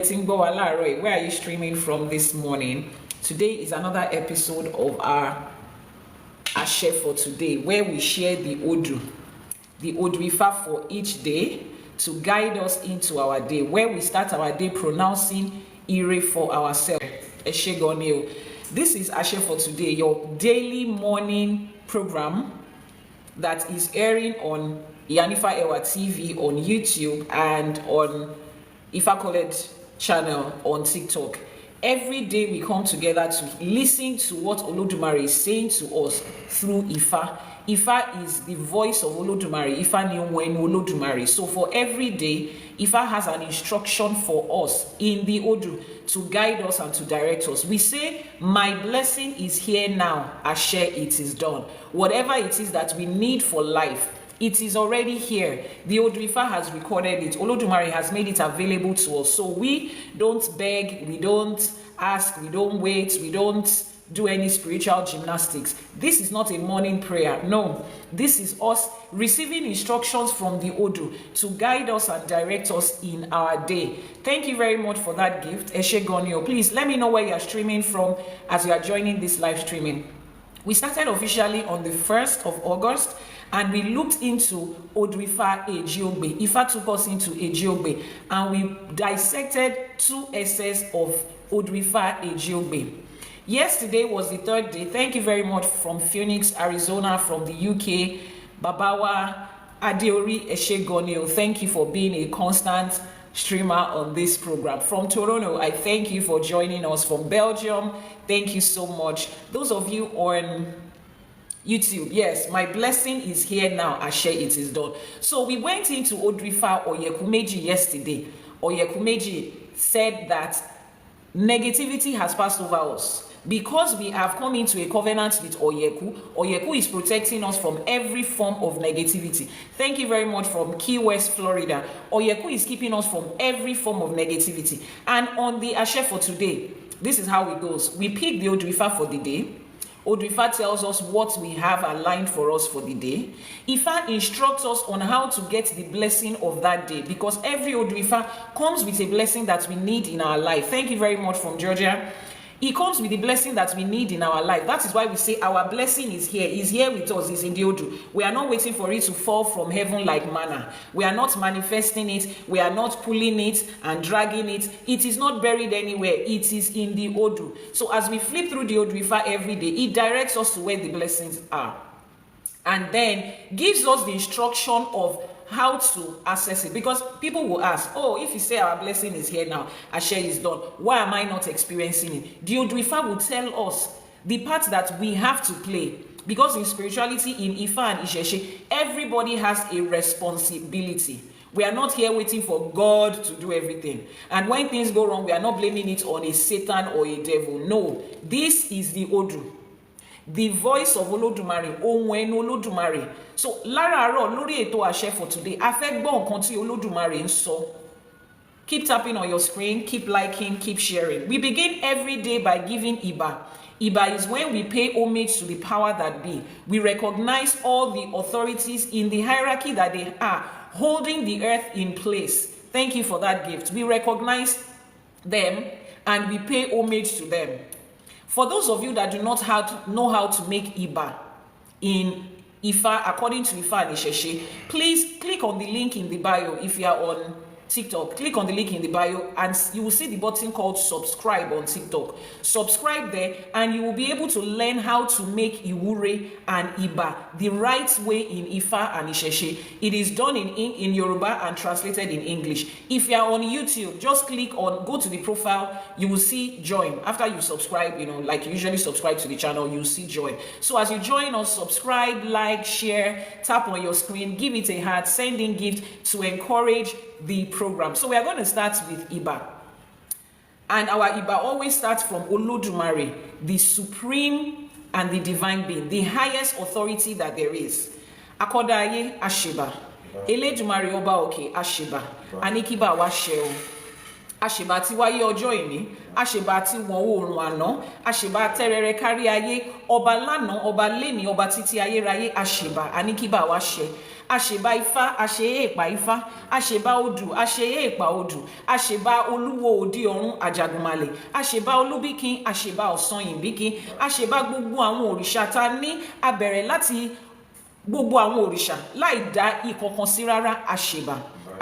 Where are you streaming from this morning? Today is another episode of our Ashe for today, where we share the ODù Ifá for each day to guide us into our day, where we start our day pronouncing Ire for ourselves. This is Ashe for today, your daily morning program that is airing on Ìyánífá Ẹwà TV on YouTube and on Ifá College channel on TikTok. Every day we come together to listen to what Olódùmarè is saying to us through Ifá. Ifá is the voice of Olódùmarè. Ifá ni ohùn Olódùmarè. So for every day, Ifá has an instruction for us in the ODù to guide us and to direct us. We say, my blessing is here now. Ashe, it is done. Whatever it is that we need for life, it is already here. The ODù Ifá has recorded it. Olódùmarè has made it available to us. So we don't beg, we don't ask, we don't wait, we don't do any spiritual gymnastics. This is not a morning prayer. No, this is us receiving instructions from the ODù to guide us and direct us in our day. Thank you very much for that gift. Eshe Gonyo. Please let me know where you are streaming from as you are joining this live streaming. We started officially on the 1st of August. And we looked into ODù Ifá Egbe. Ifá took us into Egbe, and we dissected 2 essays of ODù Ifá Egbe. Yesterday was the 3rd day. Thank you very much from Phoenix, Arizona, from the UK. Babawa Adeori Eshegonio, thank you for being a constant streamer on this program. From Toronto, I thank you for joining us. From Belgium, thank you so much. Those of you on YouTube, yes, my blessing is here now. Ashe, it is done. So we went into ODù Ifá OYÈKÚ MÉJì yesterday. OYÈKÚ MÉJì said that negativity has passed over us. Because we have come into a covenant with OYèKÚ is protecting us from every form of negativity. Thank you very much from Key West, Florida. OYèKÚ is keeping us from every form of negativity. And on the Ashe for today, this is how it goes. We pick the ODù Ifá for the day. ODù Ifá tells us what we have aligned for us for the day. Ifá instructs us on how to get the blessing of that day, because every ODù Ifá comes with a blessing that we need in our life. Thank you very much from Georgia. It comes with the blessing that we need in our life. That is why we say our blessing is here. It's here with us. It's in the ODù. We are not waiting for it to fall from heaven like manna. We are not manifesting it. We are not pulling it and dragging it. It is not buried anywhere. It is in the ODù. So as we flip through the ODù Ifá every day, it directs us to where the blessings are. And then gives us the instruction of how to access it, because people will ask, oh, if you say our blessing is here now, Ashe is done, why am I not experiencing it? The ODù Ifá will tell us the part that we have to play, because in spirituality, in Ifá and Ìṣẹ̀ṣe, everybody has a responsibility. We are not here waiting for God to do everything. And when things go wrong, we are not blaming it on a Satan or a devil. No, this is the ODù. The voice of Olódùmarè, ohùn Olódùmarè. So láràárọ̀ lórí ètò Ashe for today, a fẹ́ gbọ́ nǹkan tí Olódùmarè ń sọ. Keep tapping on your screen, keep liking, keep sharing. We begin every day by giving Ìbà. Ìbà is when we pay homage to the power that be. We recognize all the authorities in the hierarchy that they are holding the earth in place. Thank you for that gift. We recognize them and we pay homage to them. For those of you that do not know how to make Ìbà in Ifá, according to Ifá and Ìṣẹ̀ṣe, please click on the link in the bio. If you are on TikTok, click on the link in the bio and you will see the button called subscribe on TikTok. Subscribe there and you will be able to learn how to make Ìwúre and Ìbà the right way in Ifá and Ìṣẹ̀ṣe. It is done in Yoruba and translated in English. If you are on YouTube, just go to the profile, you will see join. After you subscribe, like you usually subscribe to the channel, you will see join. So as you join us, subscribe, like, share, tap on your screen, give it a heart, send in gift to encourage the program. So we are going to start with Ìbà. And our Ìbà always starts from Olódùmarè, the supreme and the divine being, the highest authority that there is. Akodaye Asheba. Elédùmarè Ọba Òkè Asheba. Anikiba wa ṣe o. Àṣèbà tí wáyé ọjọ́ ìní, àṣèbà tí wọ̀n oòrùn àná, àṣèbà tẹ́rẹrẹ kárí ayé, ọba lánàá, ọba lénìí, ọba títí ayérayé, àṣèbà àníkíbà wá ṣe. àṣèbá Ifá àṣe èèpà Ifá àṣèbá odù àṣe èèpà odù àṣèbá olúwo òde ọ̀run àjàgùnmalè àṣèbá olúbíkin àṣèbá ọ̀sanyìnbíkin àṣèbá gbogbo àwọn òrìṣà tá ní abẹ̀rẹ̀ láti gbogbo àwọn òrìṣà láì dá ìkọ̀kan sí rárá àṣèbá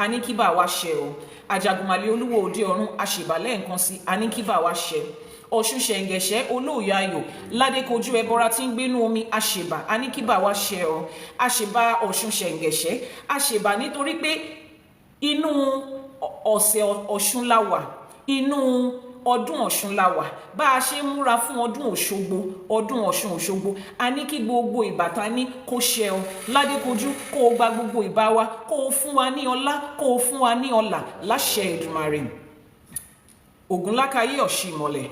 àníkíbà wa ṣẹ o àjàgùnmalè olúwo òde ọ̀run àṣèbá lẹ́ẹ̀kan sí àníkíbà wa ṣẹ ọ̀ṣun ṣẹ̀ǹgẹ̀ṣẹ́ olóòyà ayò ládékojú ẹbọra tí ń gbénú omi àṣèbà àníkíbà wa ṣẹ ọ àṣèbà ọ̀ṣun ṣẹ̀ǹgẹ̀ṣẹ́ àṣèbà nítorí pé inú ọ̀sẹ̀ ọ̀ṣun la wà inú ọdún ọ̀ṣun la wà bá a ṣe ń múra fún ọdún òṣogbo ọdún ọ̀ṣun òṣogbo a ní kí gbogbo ìbàtà ní kó ṣẹ ọ ládékojú kó o gba gbogbo ìbá wa kó o fún wa ní ọlá kó o fún wa ní ọlà láṣẹ Èdùmàrè ògúnlákayé ọ̀ṣì ìmọ̀lẹ̀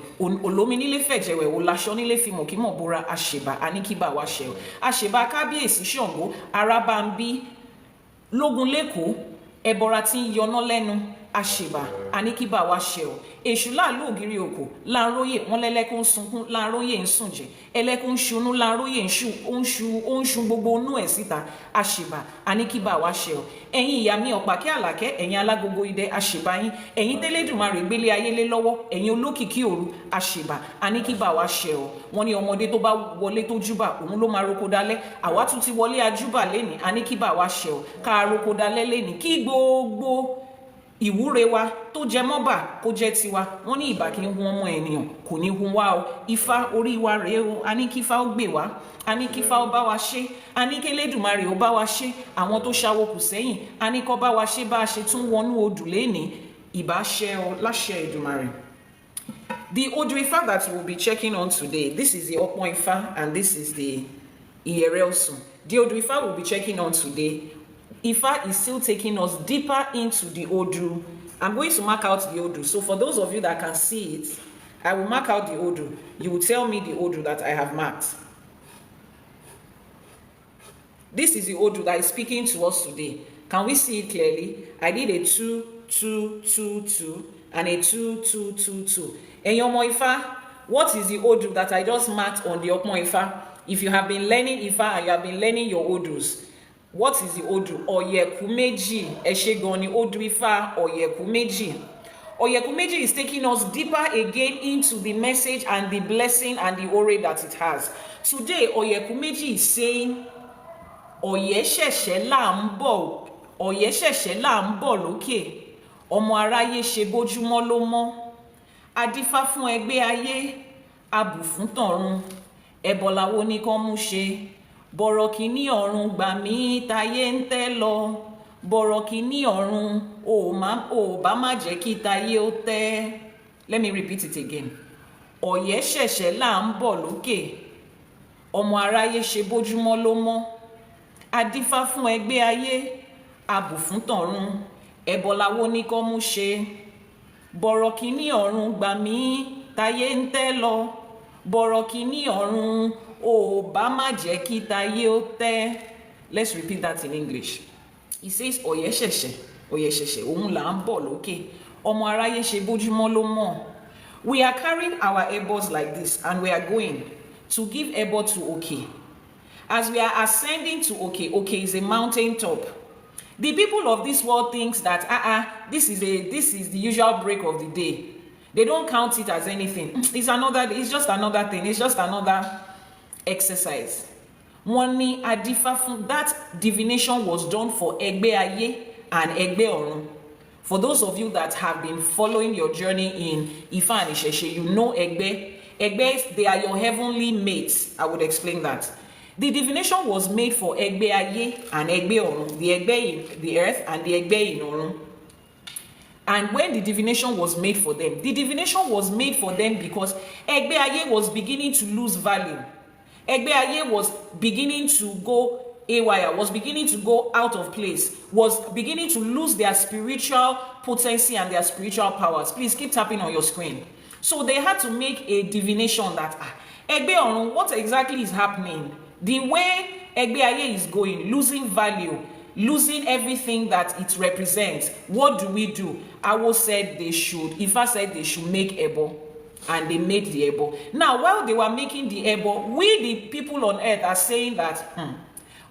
olómi nílé fẹ̀jẹ̀wẹ̀ ò láṣọ nílé fi mọ̀kímọ̀ bóra àṣèbà àníkíbà wa ṣẹ àṣèbà kábíyèsí ṣàngó arábàmbí lógun lẹ́kọ̀ọ́ ẹbọra tí ń yọná lẹ́nu àṣèbà àníkíbà wa ṣẹ ọ èṣù láàlú ògiri òkò láàróyè wọn lẹ́lẹ́kùn sunkún láàróyè ń sùn jẹ ẹlẹ́kùn ṣunú láàróyè ń ṣu gbogbo inú ẹ̀ síta àṣèbà àníkíbà wa ṣẹ ọ ẹ̀yin ìyá mi ọ̀pàkẹ́ àlàkẹ́ ẹ̀yin alágogo idẹ àṣèbà yín ẹ̀yin tẹ́lẹ̀dùmarè gbélé ayé lé lọ́wọ́ ẹ̀yin olókìkí òru àṣèbà àníkíbà wa ṣẹ ọ wọn ní ọmọdé tó bá wọlé tó júbà òun ló máa roko dalẹ̀ àwa tún ti wọlé ajúbà lẹ́nìí àníkíbà wa ṣẹ ọ ká roko dalẹ̀ lẹ́nìí kí gbogbo ìwúre wa tó jẹ mọ́bà kó jẹ́ tiwa wọ́n ní ìbà kí ń hun ọmọ ènìyàn kò ní hun wá o Ifá orí wa rèé o a ní kífá ó gbè wá a ní kífá ó bá wa ṣe a ní kélédùmarè ó bá wa ṣe àwọn tó ṣàwó kù sẹ́yìn a ní kó bá wa ṣe bá a ṣe tún wọnú odù lénìí ìbà ṣẹ ọ láṣẹ Èdùmàrè. The ODù Ifá that we'll be checking on today, this is the Ọpọ́n Ifá and this is the Ìyẹ̀rẹ̀ Ọ̀ṣun. The ODù Ifá we'll be checking on today, Ifá is still taking us deeper into the ODù. I'm going to mark out the ODù. So for those of you that can see it, I will mark out the ODù. You will tell me the ODù that I have marked. This is the ODù that is speaking to us today. Can we see it clearly? I did a 2, 2, 2, 2 and a 2, 2, 2, 2. Ẹ̀yin ọmọ Ifá, what is the ODù that I just marked on the Ọpọ́n Ifá? If you have been learning Ifá and you have been learning your ODùs, what is the ODù? Òyèkú méjì. Ẹ ṣé gan ni ODù Ifá Òyèkú méjì. Òyèkú méjì is taking us deeper again into the message and the blessing and the ore that it has. Today, Òyèkú méjì is saying, Ọ̀yẹ́ ṣẹ̀ṣẹ̀ là ń bọ̀, Ọ̀yẹ́ ṣẹ̀ṣẹ̀ là ń bọ̀ lókè. Ọmọ aráyé ṣe bójúmọ́ ló mọ́. Adífá fún ẹgbẹ́ ayé, abù fún tọ̀run. Ẹbọ làwo ní kán mú ṣe. Bọ̀rọ̀ kìíní ọ̀run gbà mí táyé ń tẹ́ lọ. Bọ̀rọ̀ kìíní ọ̀run ò bá má jẹ́ kí táyé ó tẹ́. Let me repeat it again. Ọ̀yẹ́ ṣẹ̀ṣẹ̀ là ń bọ̀ lókè. Ọmọ aráyé ṣe bójúmọ́ ló mọ́. Adífá fún ẹgbẹ́ ayé, abù fún tọ̀run. Ẹbọ làwo ní kán mú ṣe. Bọ̀rọ̀ kìíní ọ̀run gbà mí táyé ń tẹ́ lọ. Bọ̀rọ̀ kìíní ọ̀run ò bá má jẹ́ kí táyé ó tẹ́. Let's repeat that in English. He says Ọ̀yẹ́ ṣẹ̀ṣẹ̀ òun là ń bọ̀ lókè. Ọmọ aráyé ṣe bójúmọ́ ló mọ́. We are carrying our ebos like this and we are going to give ebo to Oke. As we are ascending to Oke, Oke is a mountain top. The people of this world thinks that this is the usual break of the day. They don't count it as anything. It's just another thing. It's just another exercise. Wọ́n ní adífá fún, that divination was done for Egbe ayé and Egbe ọ̀run. For those of you that have been following your journey in Ifá and Ìṣẹ̀ṣe, you know Egbe. Egbe, they are your heavenly mates. I would explain that. The divination was made for Egbe ayé and Egbe ọ̀run, the Egbe in the earth and the Egbe in ọ̀run. And when the divination was made for them, the divination was made for them because Egbe ayé was beginning to lose value. Egbe ayé was beginning to go haywire, was beginning to go out of place, was beginning to lose their spiritual potency and their spiritual powers. Please keep tapping on your screen. So they had to make a divination that Egbe ọ̀run, what exactly is happening? The way Egbe ayé is going, losing value, losing everything that it represents. What do? Awo said they should, Ifá said they should make ebo, and they made the ebo. Now, while they were making the ebo, we the people on earth are saying that,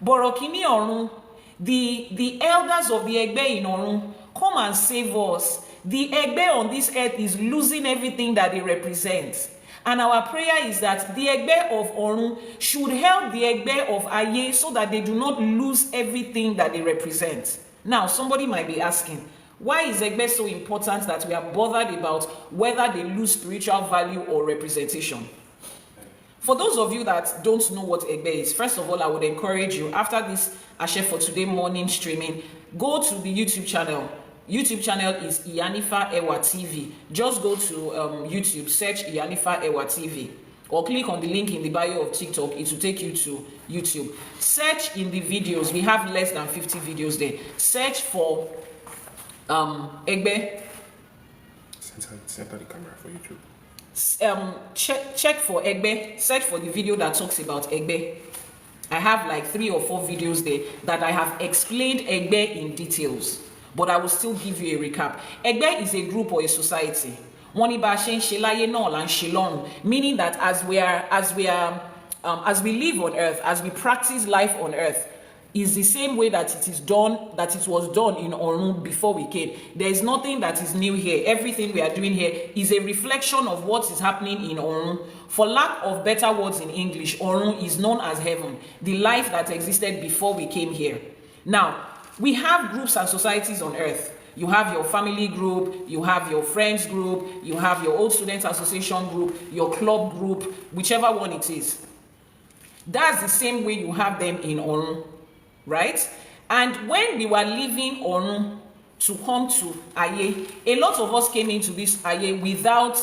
Bọ̀rọ̀ kìíní ọ̀run, The elders of the Egbe in Orun, come and save us. The Egbe on this earth is losing everything that they represent. And our prayer is that the Egbe of Orun should help the Egbe of Aye so that they do not lose everything that they represent. Now, somebody might be asking, why is Egbe so important that we are bothered about whether they lose spiritual value or representation? For those of you that don't know what Egbe is, first of all, I would encourage you, after this Ashe for Today morning streaming, go to the YouTube channel. YouTube channel is Ìyánífá Ẹwà TV. Just go to YouTube, search Ìyánífá Ẹwà TV, or click on the link in the bio of TikTok. It will take you to YouTube. Search in the videos. We have less than 50 videos there. Search for Egbe. Center the camera for YouTube. Check for Egbe. Search for the video that talks about Egbe. I have like 3 or 4 videos there that I have explained Egbe in details, but I will still give you a recap. Egbe is a group or a society. Meaning that as we live on earth, as we practice life on earth, is the same way that it is done, that it was done in Orun before we came. There is nothing that is new here. Everything we are doing here is a reflection of what is happening in Orun. For lack of better words in English, Orun is known as heaven, the life that existed before we came here. Now, we have groups and societies on earth. You have your family group, you have your friends group, you have your old students association group, your club group, whichever one it is. That's the same way you have them in Orun, right? And when we were leaving Orun to come to Aye, a lot of us came into this Aye without,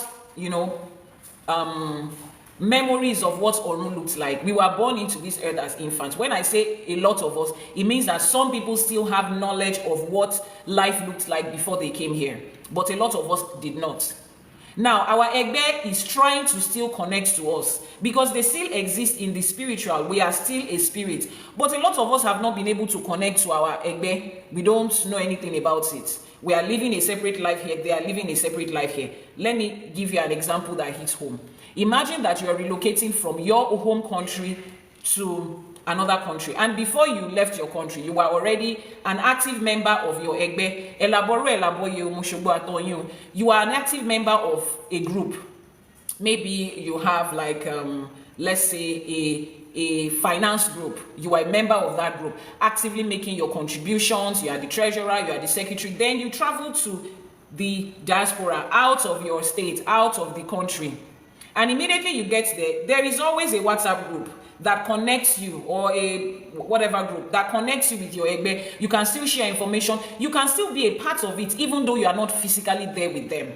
memories of what Orun looked like. We were born into this earth as infants. When I say a lot of us, it means that some people still have knowledge of what life looked like before they came here, but a lot of us did not. Now, our Egbe is trying to still connect to us because they still exist in the spiritual. We are still a spirit, but a lot of us have not been able to connect to our Egbe. We don't know anything about it. We are living a separate life here. They are living a separate life here. Let me give you an example that hits home. Imagine that you are relocating from your home country to another country, and before you left your country, you were already an active member of your Egbe. You are an active member of a group. Maybe you have like, let's say a finance group. You are a member of that group, actively making your contributions. You are the treasurer, you are the secretary. Then you travel to the diaspora, out of your state, out of the country. And immediately you get there, there is always a WhatsApp group that connects you, or a whatever group that connects you with your Egbe. You can still share information. You can still be a part of it, even though you are not physically there with them.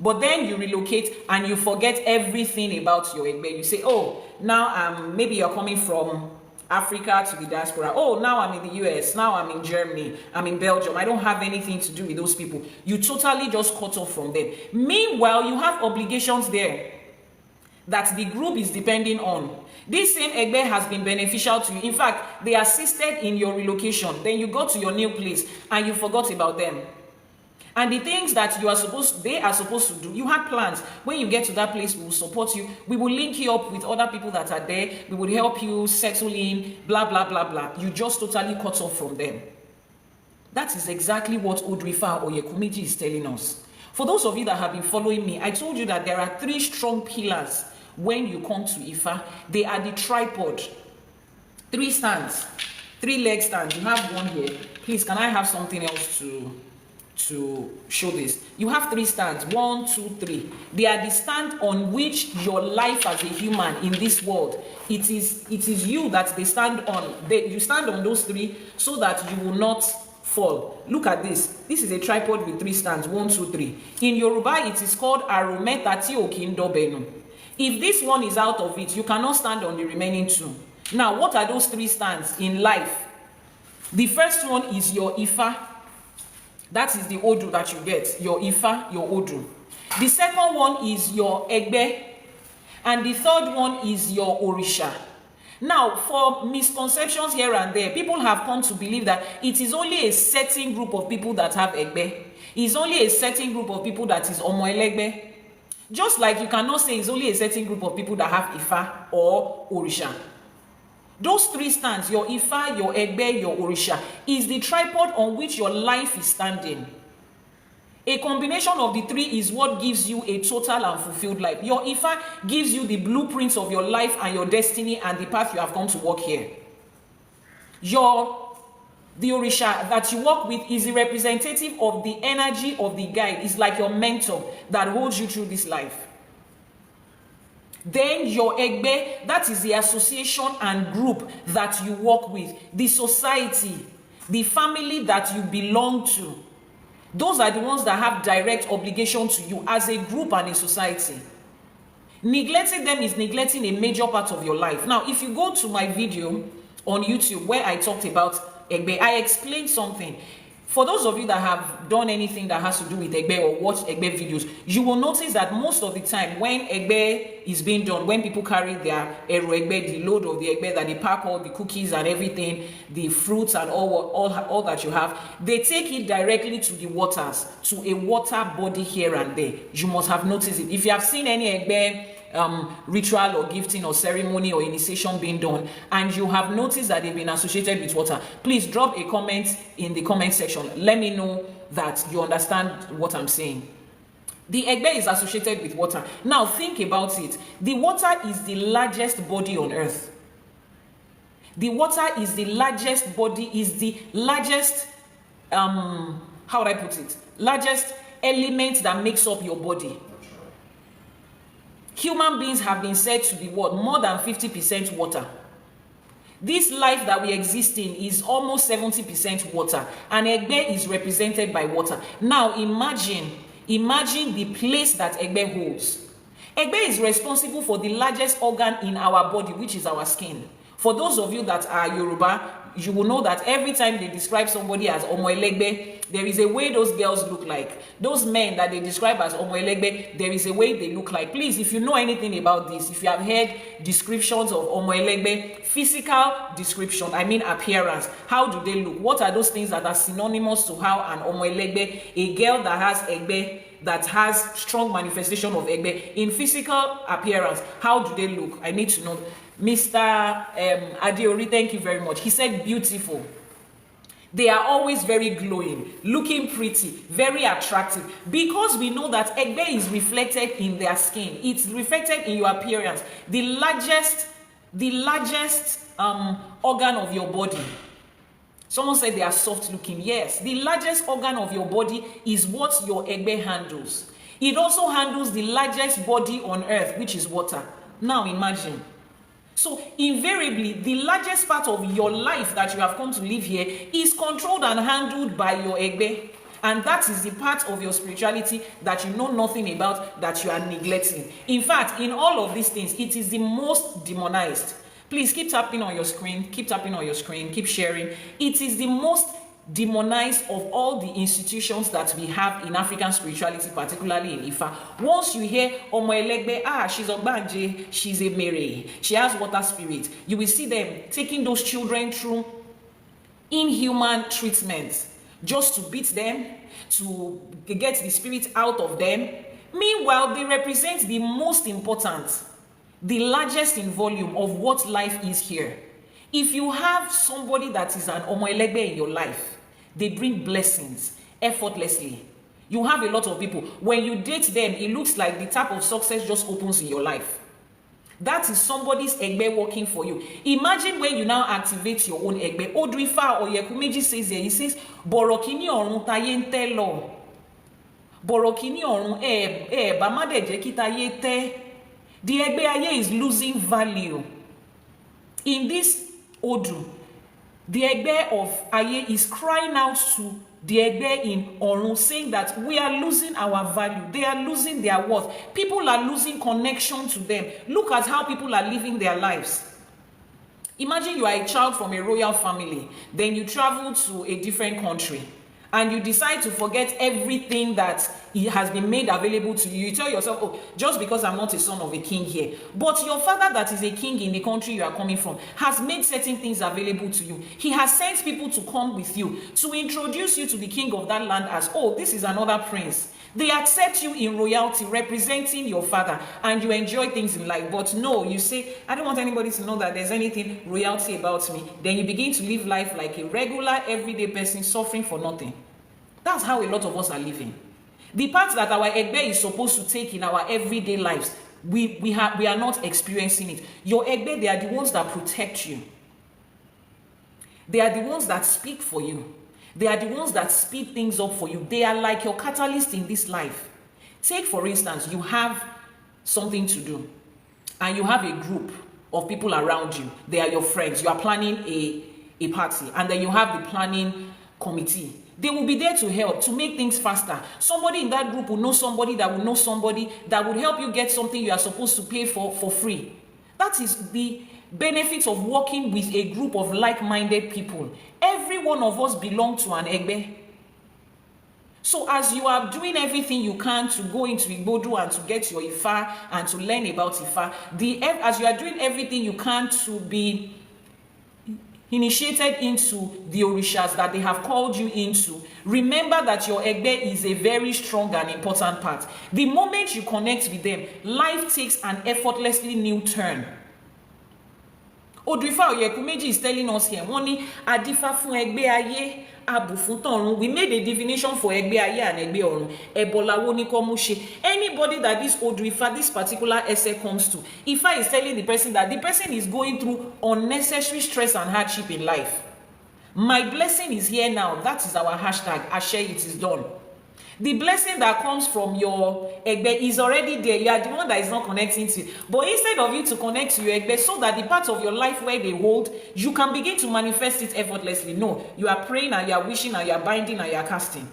But then you relocate and you forget everything about your Egbe. You say, oh, now maybe you're coming from Africa to the diaspora. Oh, now I'm in the US. Now I'm in Germany. I'm in Belgium. I don't have anything to do with those people. You totally just cut off from them. Meanwhile, you have obligations there that the group is depending on. This same Egbe has been beneficial to you. In fact, they assisted in your relocation. Then you got to your new place and you forgot about them. And the things that they are supposed to do, you had plans. When you get to that place, we will support you. We will link you up with other people that are there. We will help you settle in, blah, blah, blah, blah. You just totally cut off from them. That is exactly what ODÀ Ifá OYÈKÚ MÉJì is telling us. For those of you that have been following me, I told you that there are 3 strong pillars when you come to Ifa. They are the tripod. 3 stands, 3 leg stands. You have one here. Please, can I have something else to show this? You have 3 stands. 1, 2, 3. They are the stand on which your life as a human in this world. It is you that they stand on. You stand on those 3 so that you will not fall. Look at this. This is a tripod with 3 stands. 1, 2, 3. In Yoruba, it is called Arometa Tí ò kí ń dọ́bẹ̀nù. If this one is out of it, you cannot stand on the remaining 2. Now, what are those 3 stands in life? The first one is your Ifa. That is the ODÚ that you get. Your Ifa, your ODÚ. The second one is your Egbe. And the third one is your Orisha. Now, for misconceptions here and there, people have come to believe that it is only a certain group of people that have Egbe. It's only a certain group of people that is Omo Elegbe. Just like you cannot say it's only a certain group of people that have Ifa or Orisha. Those three stands, your Ifa, your Egbe, your Orisha, is the tripod on which your life is standing. A combination of the three is what gives you a total and fulfilled life. Your Ifa gives you the blueprints of your life and your destiny and the path you have come to walk here. The Orisha that you work with is the representative of the energy of the guide. It's like your mentor that holds you through this life. Then your Egbe, that is the association and group that you work with, the society, the family that you belong to. Those are the ones that have direct obligation to you as a group and a society. Neglecting them is neglecting a major part of your life. Now, if you go to my video on YouTube where I talked about Egbe, I explained something. For those of you that have done anything that has to do with Egbe or watched Egbe videos, you will notice that most of the time when Egbe is being done, when people carry their Egbe, the load of the Egbe, that they pack all the cookies and everything, the fruits and all that you have, they take it directly to the waters, to a water body here and there. You must have noticed it. If you have seen any Egbe ritual or gifting or ceremony or initiation being done and you have noticed that they've been associated with water, please drop a comment in the comment section. Let me know that you understand what I'm saying. The Egbe is associated with water. Now think about it. The water is the largest body on earth. The water is the largest body, is the largest how would I put it, largest element that makes up your body. Human beings have been said to be what? More than 50% water. This life that we exist in is almost 70% water, and Egbe is represented by water. Now imagine the place that Egbe holds. Egbe is responsible for the largest organ in our body, which is our skin. For those of you that are Yoruba, you will know that every time they describe somebody as Omoelegbe, there is a way those girls look like. Those men that they describe as Omoelegbe, there is a way they look like. Please, if you know anything about this, if you have heard descriptions of Omoelegbe, physical description, I mean appearance, how do they look? What are those things that are synonymous to how an Omoelegbe, a girl that has Egbe, that has strong manifestation of Egbe, in physical appearance, how do they look? I need to know. Mr. Adeori, thank you very much. He said beautiful. They are always very glowing, looking pretty, very attractive, because we know that Egbe is reflected in their skin. It's reflected in your appearance. The largest organ of your body. Someone said they are soft looking. Yes, the largest organ of your body is what your Egbe handles. It also handles the largest body on earth, which is water. Now imagine. So invariably, the largest part of your life that you have come to live here is controlled and handled by your Egbe. And that is the part of your spirituality that you know nothing about, that you are neglecting. In fact, in all of these things, it is the most demonized. Please keep tapping on your screen, keep sharing. It is the most demonized of all the institutions that we have in African spirituality, particularly in Ifa. Once you hear Omoelegbe, she's Ogbanje, she's a Mere, she has water spirit, you will see them taking those children through inhuman treatment just to beat them, to get the spirit out of them. Meanwhile, they represent the most important, the largest in volume of what life is here. If you have somebody that is an Omoelegbe in your life, they bring blessings effortlessly. You have a lot of people. When you date them, it looks like the tap of success just opens in your life. That is somebody's Egbe working for you. Imagine when you now activate your own Egbe. ODÀ Ifá OYÈKÚ MÉJì says there, he says, Borokini orun taye nte lo. Borokini orun ba ma de je ki taye te. The Egbe aye is losing value. In this Odu, the Egbe of Aye is crying out to the Egbe in Orun, saying that we are losing our value. They are losing their worth. People are losing connection to them. Look at how people are living their lives. Imagine you are a child from a royal family. Then you travel to a different country. and you decide to forget everything that it has been made available to you. You tell yourself, oh, just because I'm not a son of a king here. But your father that is a king in the country you are coming from has made certain things available to you. He has sent people to come with you, to introduce you to the king of that land as, oh, this is another prince. They accept you in royalty, representing your father, and you enjoy things in life. But no, you say, I don't want anybody to know that there's anything royalty about me. Then you begin to live life like a regular, everyday person suffering for nothing. That's how a lot of us are living. The part that our Egbe is supposed to take in our everyday lives, we are not experiencing it. Your Egbe, they are the ones that protect you. They are the ones that speak for you. They are the ones that speed things up for you. They are like your catalyst in this life. Take, for instance, you have something to do, and you have a group of people around you. They are your friends. You are planning a party, and then you have the planning committee. They will be there to help, to make things faster. Somebody in that group will know somebody that will know somebody that would help you get something you are supposed to pay for free. That is the benefits of working with a group of like-minded people. Every one of us belong to an Egbe. So as you are doing everything you can to go into Igbodu and to get your Ifa and to learn about Ifa, as you are doing everything you can to be initiated into the Orishas that they have called you into, remember that your Egbe is a very strong and important part. The moment you connect with them, life takes an effortlessly new turn. ODÚ Ifá OYÈKÚ MÉJì is telling us here, wọ́n ní adífá fún ẹgbẹ́ ayé, abù fún tọ̀run. We made a divination for ẹgbẹ́ ayé and ẹgbẹ́ ọ̀run. Ẹ̀bọ̀láwo ní kó mú ṣe. Anybody that this ODÚ Ifá, this particular essay comes to, Ifá is telling the person that the person is going through unnecessary stress and hardship in life. My blessing is here now. That is our hashtag. Ashe, it is done. The blessing that comes from your Egbe is already there. You are the one that is not connecting to it. But instead of you to connect to your Egbe so that the part of your life where they hold, you can begin to manifest it effortlessly. No, you are praying and you are wishing and you are binding and you are casting.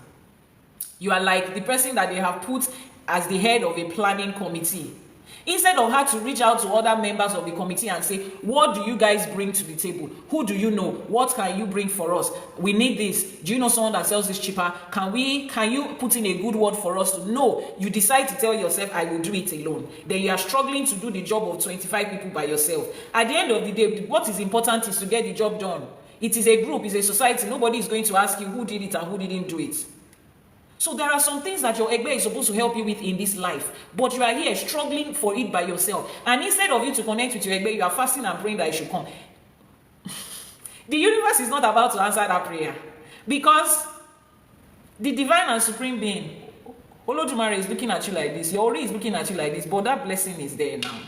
You are like the person that they have put as the head of a planning committee. Instead of her to reach out to other members of the committee and say, what do you guys bring to the table? Who do you know? What can you bring for us? We need this. Do you know someone that sells this cheaper? Can you put in a good word for us? No, you decide to tell yourself, I will do it alone. Then you are struggling to do the job of 25 people by yourself. At the end of the day, what is important is to get the job done. It is a group, it's a society. Nobody is going to ask you who did it and who didn't do it. So there are some things that your Egbe is supposed to help you with in this life, but you are here struggling for it by yourself. And instead of you to connect with your Egbe, you are fasting and praying that it should come. The universe is not about to answer that prayer, because the divine and supreme being, Olodumare, is looking at you like this. Your Ori is looking at you like this, but that blessing is there now.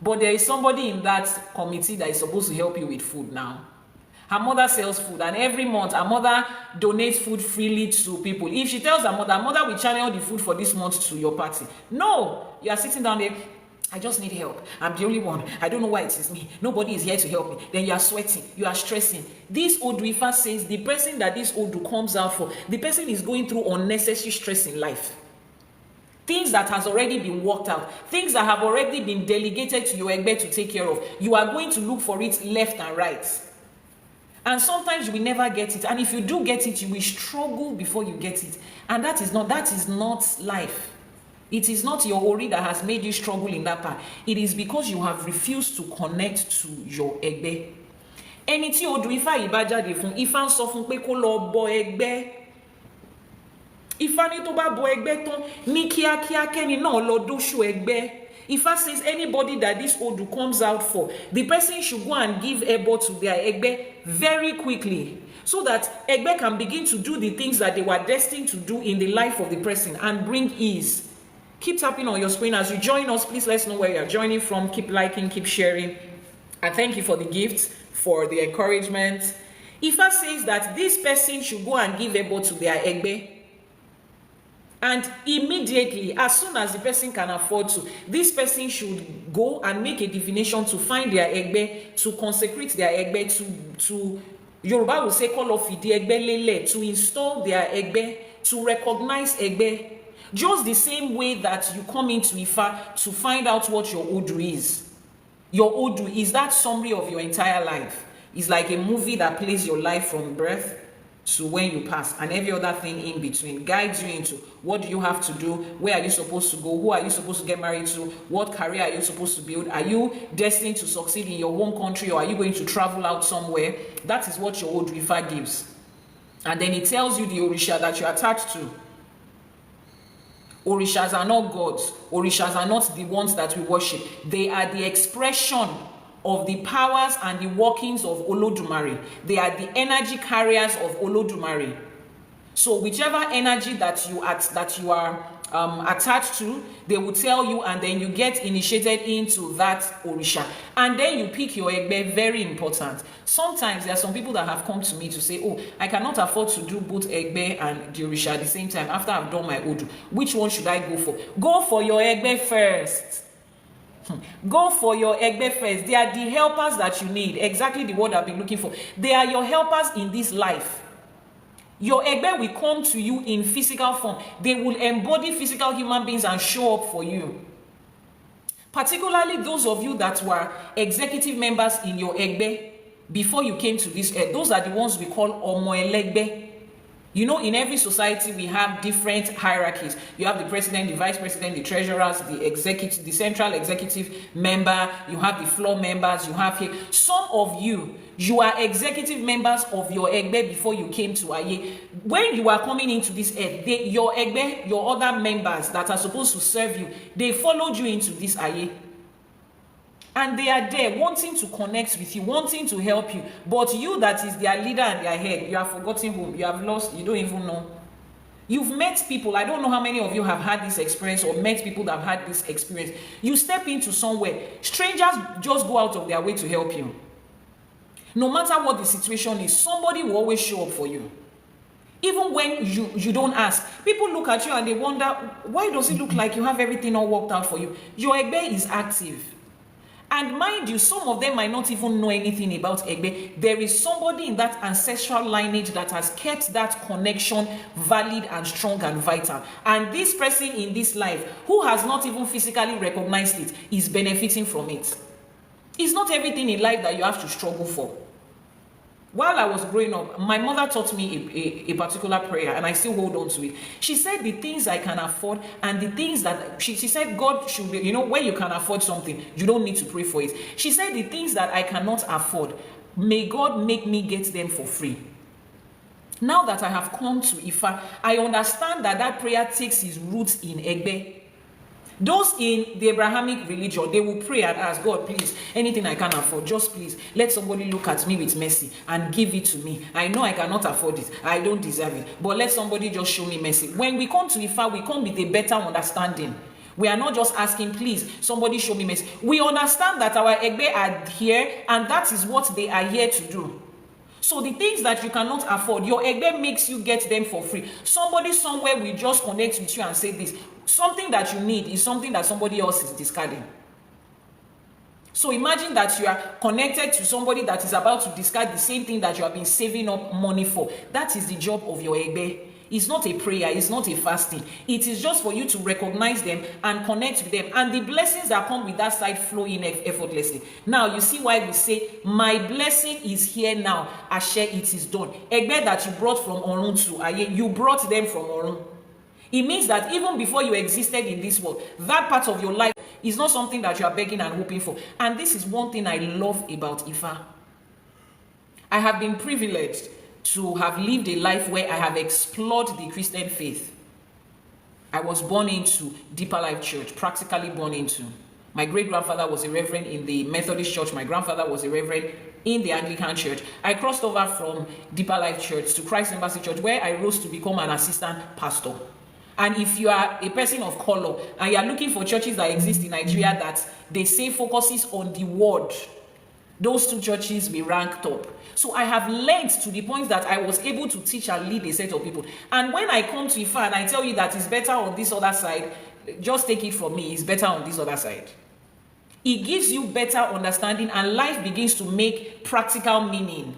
But there is somebody in that committee that is supposed to help you with food now. Her mother sells food, and every month her mother donates food freely to people. If she tells her mother will channel the food for this month to your party. No, you are sitting down there, I just need help. I'm the only one. I don't know why it is me. Nobody is here to help me. Then you are sweating, you are stressing. This ODÚ Ifá says the person that this Odu comes out for, the person is going through unnecessary stress in life. Things that has already been worked out, things that have already been delegated to your Egbe to take care of. You are going to look for it left and right. And sometimes you will never get it. And if you do get it, you will struggle before you get it. And that is not life. It is not your Ori that has made you struggle in that part. It is because you have refused to connect to your Egbe. Ẹni tí ODÚ Ifá yìí bá jáde fún, Ifá ń sọ fún pé kó lọ bọ Egbe. Ifá ní tó bá bọ Egbe tán, ní kíákíá kẹ́ni náà lọ dóṣù Egbe. Ifá says anybody that this Odu comes out for, the person should go and give Ebo to their Egbe very quickly, so that Egbe can begin to do the things that they were destined to do in the life of the person and bring ease. Keep tapping on your screen as you join us. Please let us know where you are joining from. Keep liking, keep sharing. And thank you for the gifts, for the encouragement. Ifá says that this person should go and give Ebo to their Egbe. And immediately, as soon as the person can afford to, this person should go and make a divination to find their Egbe, to consecrate their Egbe, to Yoruba will say, call off the Egbe lele, to install their Egbe, to recognize Egbe. Just the same way that you come into Ifa to find out what your Odu is. Your Odu is that summary of your entire life. It's like a movie that plays your life from birth to when you pass, and every other thing in between guides you into what do you have to do, where are you supposed to go, who are you supposed to get married to, what career are you supposed to build, are you destined to succeed in your home country, or are you going to travel out somewhere? That is what your ODÚ Ifá gives. And then it tells you the Orisha that you're attached to. Orishas are not gods. Orishas are not the ones that we worship. They are the expression of the powers and the workings of Olódùmarè. They are the energy carriers of Olódùmarè. So whichever energy that you are attached to, they will tell you, and then you get initiated into that Orisha. And then you pick your Egbe. Very important. Sometimes there are some people that have come to me to say, oh, I cannot afford to do both Egbe and the Orisha at the same time after I've done my ODÚ. Which one should I go for? Go for your Egbe first. Go for your Egbe first. They are the helpers that you need. Exactly the word I've been looking for. They are your helpers in this life. Your Egbe will come to you in physical form. They will embody physical human beings and show up for you. Particularly those of you that were executive members in your Egbe before you came to this earth. Those are the ones we call Omo Elegbe. You know, in every society, we have different hierarchies. You have the president, the vice president, the treasurers, the executive, the central executive member. You have the floor members. You have here. Some of you, you are executive members of your Egbe before you came to Aye. When you are coming into this earth, your Egbe, your other members that are supposed to serve you, they followed you into this Aye. And they are there wanting to connect with you, wanting to help you. But you that is their leader and their head, you have forgotten whom, you have lost, you don't even know. You've met people, I don't know how many of you have had this experience or met people that have had this experience. You step into somewhere, strangers just go out of their way to help you. No matter what the situation is, somebody will always show up for you. Even when you don't ask, people look at you and they wonder, why does it look like you have everything all worked out for you? Your Egbe is active. And mind you, some of them might not even know anything about Egbe. There is somebody in that ancestral lineage that has kept that connection valid and strong and vital. And this person in this life, who has not even physically recognized it, is benefiting from it. It's not everything in life that you have to struggle for. While I was growing up, my mother taught me a particular prayer, and I still hold on to it. She said the things I can afford and the things that, she said God should be, you know, when you can afford something, you don't need to pray for it. She said the things that I cannot afford, may God make me get them for free. Now that I have come to Ifa, I understand that that prayer takes its roots in Egbe. Those in the Abrahamic religion, they will pray and ask God, please, anything I can afford, just please, let somebody look at me with mercy and give it to me. I know I cannot afford it. I don't deserve it. But let somebody just show me mercy. When we come to Ifa, we come with a better understanding. We are not just asking, please, somebody show me mercy. We understand that our Egbe are here, and that is what they are here to do. So the things that you cannot afford, your Egbe makes you get them for free. Somebody somewhere will just connect with you and say this. Something that you need is something that somebody else is discarding. So imagine that you are connected to somebody that is about to discard the same thing that you have been saving up money for. That is the job of your Egbe. It's not a prayer, it's not a fasting. It is just for you to recognize them and connect with them. And the blessings that come with that side flow in effortlessly. Now, you see why we say, my blessing is here now. Ashe, it is done. Egbe that you brought from Orun to Aye, you brought them from Orun. It means that even before you existed in this world, that part of your life is not something that you are begging and hoping for. And this is one thing I love about Ifa. I have been privileged to have lived a life where I have explored the Christian faith. I was born into Deeper Life Church, practically born into. My great-grandfather was a reverend in the Methodist Church. My grandfather was a reverend in the Anglican Church. I crossed over from Deeper Life Church to Christ Embassy Church, where I rose to become an assistant pastor. And if you are a person of color and you are looking for churches that exist in Nigeria that they say focuses on the word, those two churches we ranked up. So I have learned to the point that I was able to teach and lead a set of people. And when I come to Ifa and I tell you that it's better on this other side, just take it from me, it's better on this other side. It gives you better understanding and life begins to make practical meaning.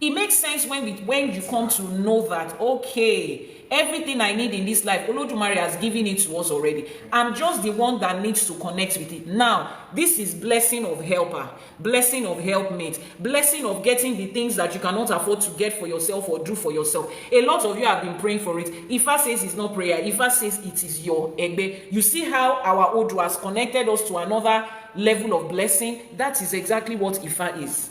It makes sense when you come to know that, okay, everything I need in this life, Olodumare has given it to us already. I'm just the one that needs to connect with it. Now, this is blessing of helper, blessing of helpmate, blessing of getting the things that you cannot afford to get for yourself or do for yourself. A lot of you have been praying for it. Ifa says it's not prayer. Ifa says it is your Egbe. You see how our ODÚ has connected us to another level of blessing? That is exactly what Ifa is.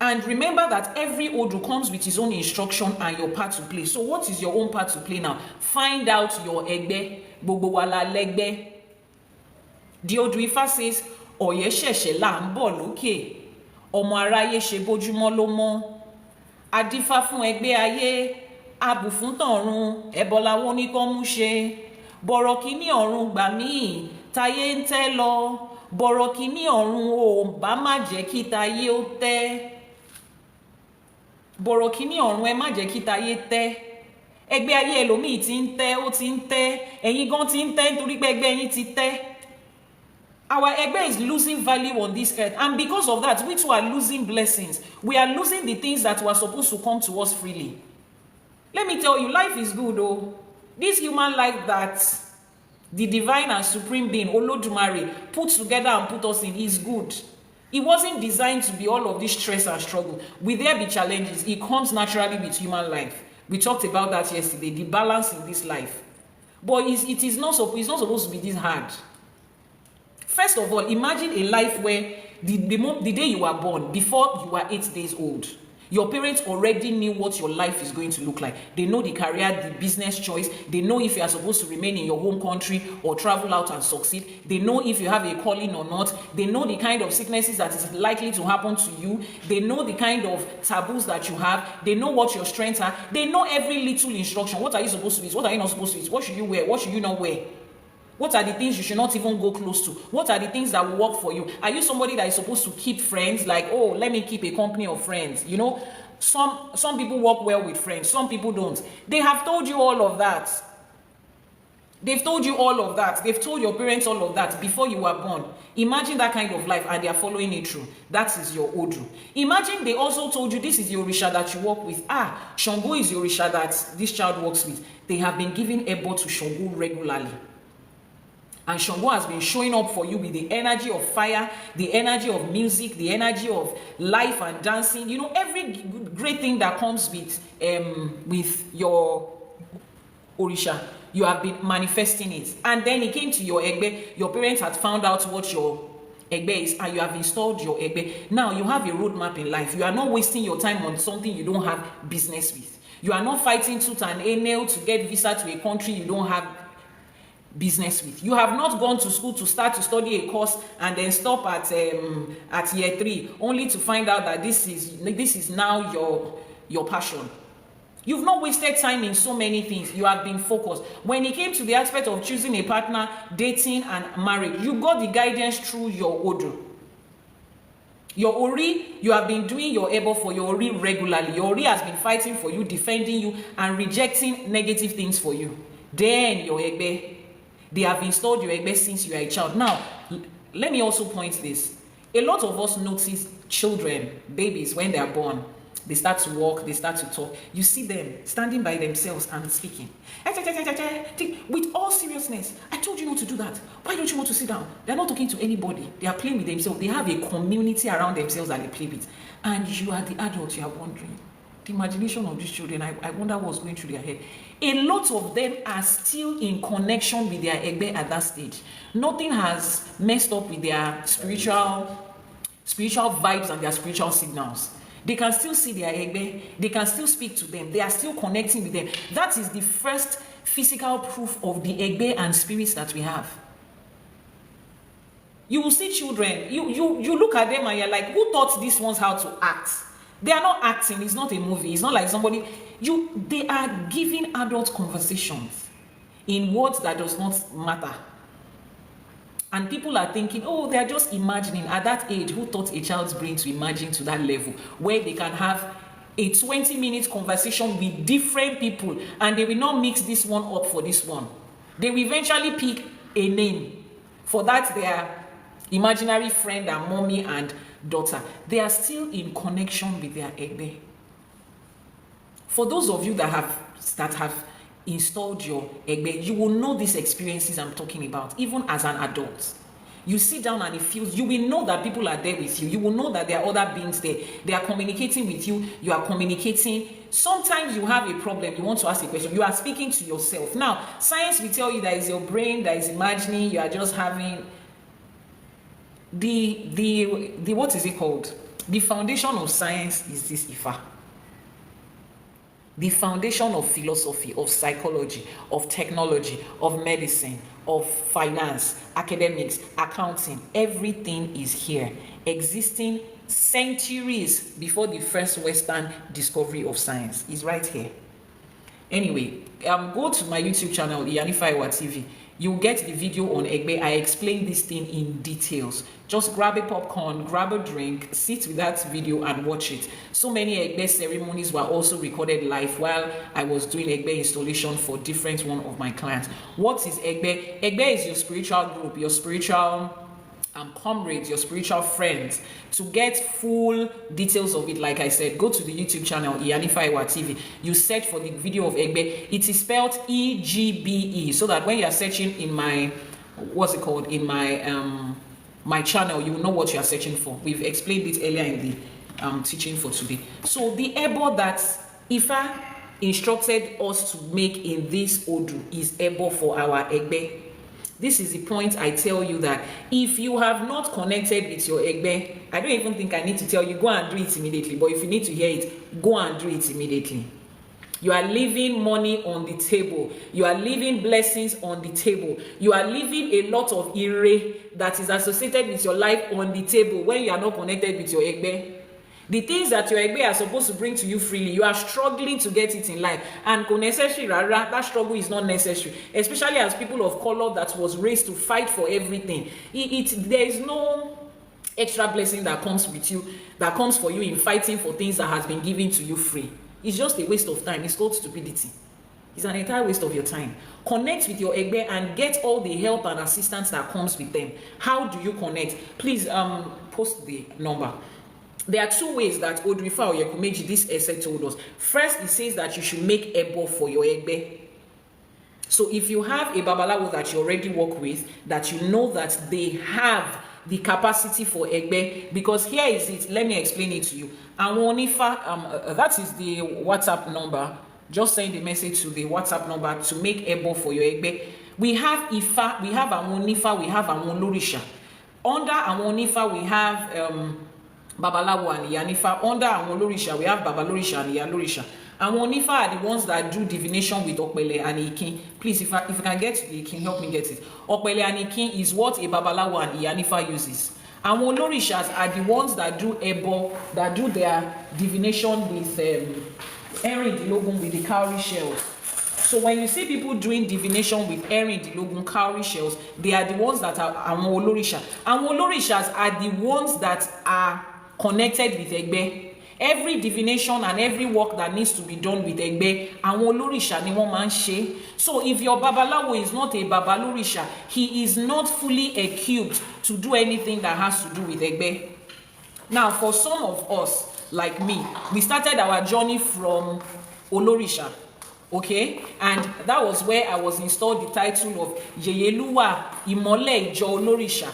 And remember that every ODÚ comes with his own instruction and your part to play. So what is your own part to play now? Find out your Egbe. Gbogbo wa la lẹ́gbẹ́. The ODÚ Ifá says, Ọ̀yẹ́ ṣẹ̀ṣẹ̀ là ń bọ̀ lókè. Ọmọ aráyé ṣe bójúmọ́ ló mọ́. Adífá fún ẹgbẹ́ ayé. Abù fún tọ̀run. Ẹbọ làwọn oníkan mú ṣe. Bọ̀rọ̀ kíní ọ̀run gbà mí. Táyé ń tẹ́ lọ. Bọ̀rọ̀ kíní ọ̀run ò bá má jẹ́ kí táyé ó tẹ́. Bọ̀rọ̀ kíní ọ̀run ẹ má jẹ́ kí táyé tẹ́. Ẹgbẹ́ ayé ẹlòmíì ti ń tẹ́, ó ti ń tẹ́. Ẹ̀yin gan ti ń tẹ́ nítorí pé ẹgbẹ́ yín ti tẹ́. Our Egbe is losing value on this earth, and because of that, we too are losing blessings. We are losing the things that were supposed to come to us freely. Let me tell you, life is good, oh. This human life that the divine and supreme being, Olodumare, put together and put us in is good. It wasn't designed to be all of this stress and struggle. Will there be challenges? It comes naturally with human life. We talked about that yesterday, the balance in this life. But it's not supposed to be this hard. First of all, imagine a life where the day you were born, before you were 8 days old, your parents already knew what your life is going to look like. They know the career, the business choice. They know if you are supposed to remain in your home country or travel out and succeed. They know if you have a calling or not. They know the kind of sicknesses that is likely to happen to you. They know the kind of taboos that you have. They know what your strengths are. They know every little instruction. What are you supposed to eat? What are you not supposed to eat? What should you wear? What should you not wear? What are the things you should not even go close to? What are the things that will work for you? Are you somebody that is supposed to keep friends? Like, oh, let me keep a company of friends. You know, some people work well with friends. Some people don't. They have told you all of that. They've told you all of that. They've told your parents all of that before you were born. Imagine that kind of life and they are following it through. That is your ODÚ. Imagine they also told you this is your Orisha that you work with. Shango is your Orisha that this child works with. They have been giving Ebo to Shango regularly. And Shango has been showing up for you with the energy of fire, the energy of music, the energy of life and dancing. You know, every great thing that comes with your Orisha, you have been manifesting it. And then it came to your Egbe. Your parents had found out what your Egbe is, and you have installed your Egbe. Now you have a roadmap in life. You are not wasting your time on something you don't have business with. You are not fighting tooth and nail to get visa to a country you don't have business with. You have not gone to school to start to study a course and then stop at year 3 only to find out that this is now your passion. You've not wasted time in so many things. You have been focused. When it came to the aspect of choosing a partner, dating and marriage, you got the guidance through your ODÚ. Your Ori, you have been doing your Ebo for your Ori regularly. Your Ori has been fighting for you, defending you and rejecting negative things for you. Then your Egbe, they have installed your Egbe since you are a child. Now, let me also point this. A lot of us notice children, babies, when they are born, they start to walk, they start to talk. You see them standing by themselves and speaking. With all seriousness, I told you not to do that. Why don't you want to sit down? They're not talking to anybody. They are playing with themselves. They have a community around themselves that they play with. And you are the adult, you are wondering. The imagination of these children, I wonder what's going through their head. A lot of them are still in connection with their Egbe at that stage. Nothing has messed up with their spiritual vibes and their spiritual signals. They can still see their Egbe. They can still speak to them. They are still connecting with them. That is the first physical proof of the Egbe and spirits that we have. You will see children. You look at them and you're like, who taught these ones how to act? They are not acting. It's not a movie. It's not like somebody. They are giving adult conversations in words that does not matter. And people are thinking, oh, they are just imagining. At that age, who taught a child's brain to imagine to that level where they can have a 20-minute conversation with different people and they will not mix this one up for this one. They will eventually pick a name for that their imaginary friend and mommy and daughter, they are still in connection with their Egbe. For those of you that have installed your Egbe, you will know these experiences I'm talking about, even as an adult. You sit down and it feels, you will know that people are there with you. You will know that there are other beings there. They are communicating with you. You are communicating. Sometimes you have a problem. You want to ask a question. You are speaking to yourself. Now, science will tell you that it's your brain that is imagining. You are just having the what is it called? The foundation of science is this Ifa. The foundation of philosophy, of psychology, of technology, of medicine, of finance, academics, accounting, everything is here, existing centuries before the first Western discovery of science. Is right here. Anyway, go to my YouTube channel, Ìyánífá Ẹwà TV. You'll get the video on Egbe. I explain this thing in details. Just grab a popcorn, grab a drink, sit with that video and watch it. So many Egbe ceremonies were also recorded live while I was doing Egbe installation for different one of my clients. What is Egbe? Egbe is your spiritual group, your spiritual comrades, your spiritual friends. To get full details of it, like I said, go to the YouTube channel Ìyánífá Ẹwà TV. You search for the video of Egbe. It is spelled E-G-B-E, so that when you are searching in my in my my channel, you will know what you are searching for. We've explained it earlier in the teaching for today. So the Ebo that Ifa instructed us to make in this Odu is Ebo for our Egbe. This is the point I tell you that if you have not connected with your Egbe, I don't even think I need to tell you, go and do it immediately. But if you need to hear it, go and do it immediately. You are leaving money on the table. You are leaving blessings on the table. You are leaving a lot of ire that is associated with your life on the table when you are not connected with your Egbe. The things that your Egbe are supposed to bring to you freely, you are struggling to get it in life. And necessary, that struggle is not necessary. Especially as people of color that was raised to fight for everything. There is no extra blessing that comes with you, that comes for you in fighting for things that has been given to you free. It's just a waste of time. It's called stupidity. It's an entire waste of your time. Connect with your Egbe and get all the help and assistance that comes with them. How do you connect? Please post the number. There are two ways that ODÀ Ifá OYÈKÚ MÉJì, this essay told us. First, it says that you should make Ebo for your Egbe. So if you have a Babalawo that you already work with, that you know that they have the capacity for Egbe, because here is it, let me explain it to you. Ìyánífá, that is the WhatsApp number. Just send a message to the WhatsApp number to make Ebo for your Egbe. We have Ifa, we have Ìyánífá, we have Ìyánífá. Under Ìyánífá, we have Babalawo and Ìyánífá. Under Ìyánífá, we have Babalóríṣà and Ìyálóríṣà. Ìyánífá are the ones that do divination with Ọ̀pẹ̀lẹ̀ and Ìkín. Please, if you can get the Ìkín, help me get it. Ọ̀pẹ̀lẹ̀ and Ìkín is what a Babalawo and Ìyánífá uses. Ìyálórishas are the ones that do Ebo, that do their divination with Erindilogun, with the cowrie shells. So when you see people doing divination with Erindilogun cowrie shells, they are the ones that are Ìyálórishas. Ìyálórishas are the ones that are connected with Egbe. Every divination and every work that needs to be done with Egbe, Ìyálórishà ni wọ́n máa ń ṣe. So if your Babalawo is not a Babalóríṣà, he is not fully equipped to do anything that has to do with Egbe. Now, for some of us, like me, we started our journey from Olóríṣà, okay? And that was where I was installed the title of Yèyélúwà Ìmọ́lẹ̀ Ìjọ Olóríṣà.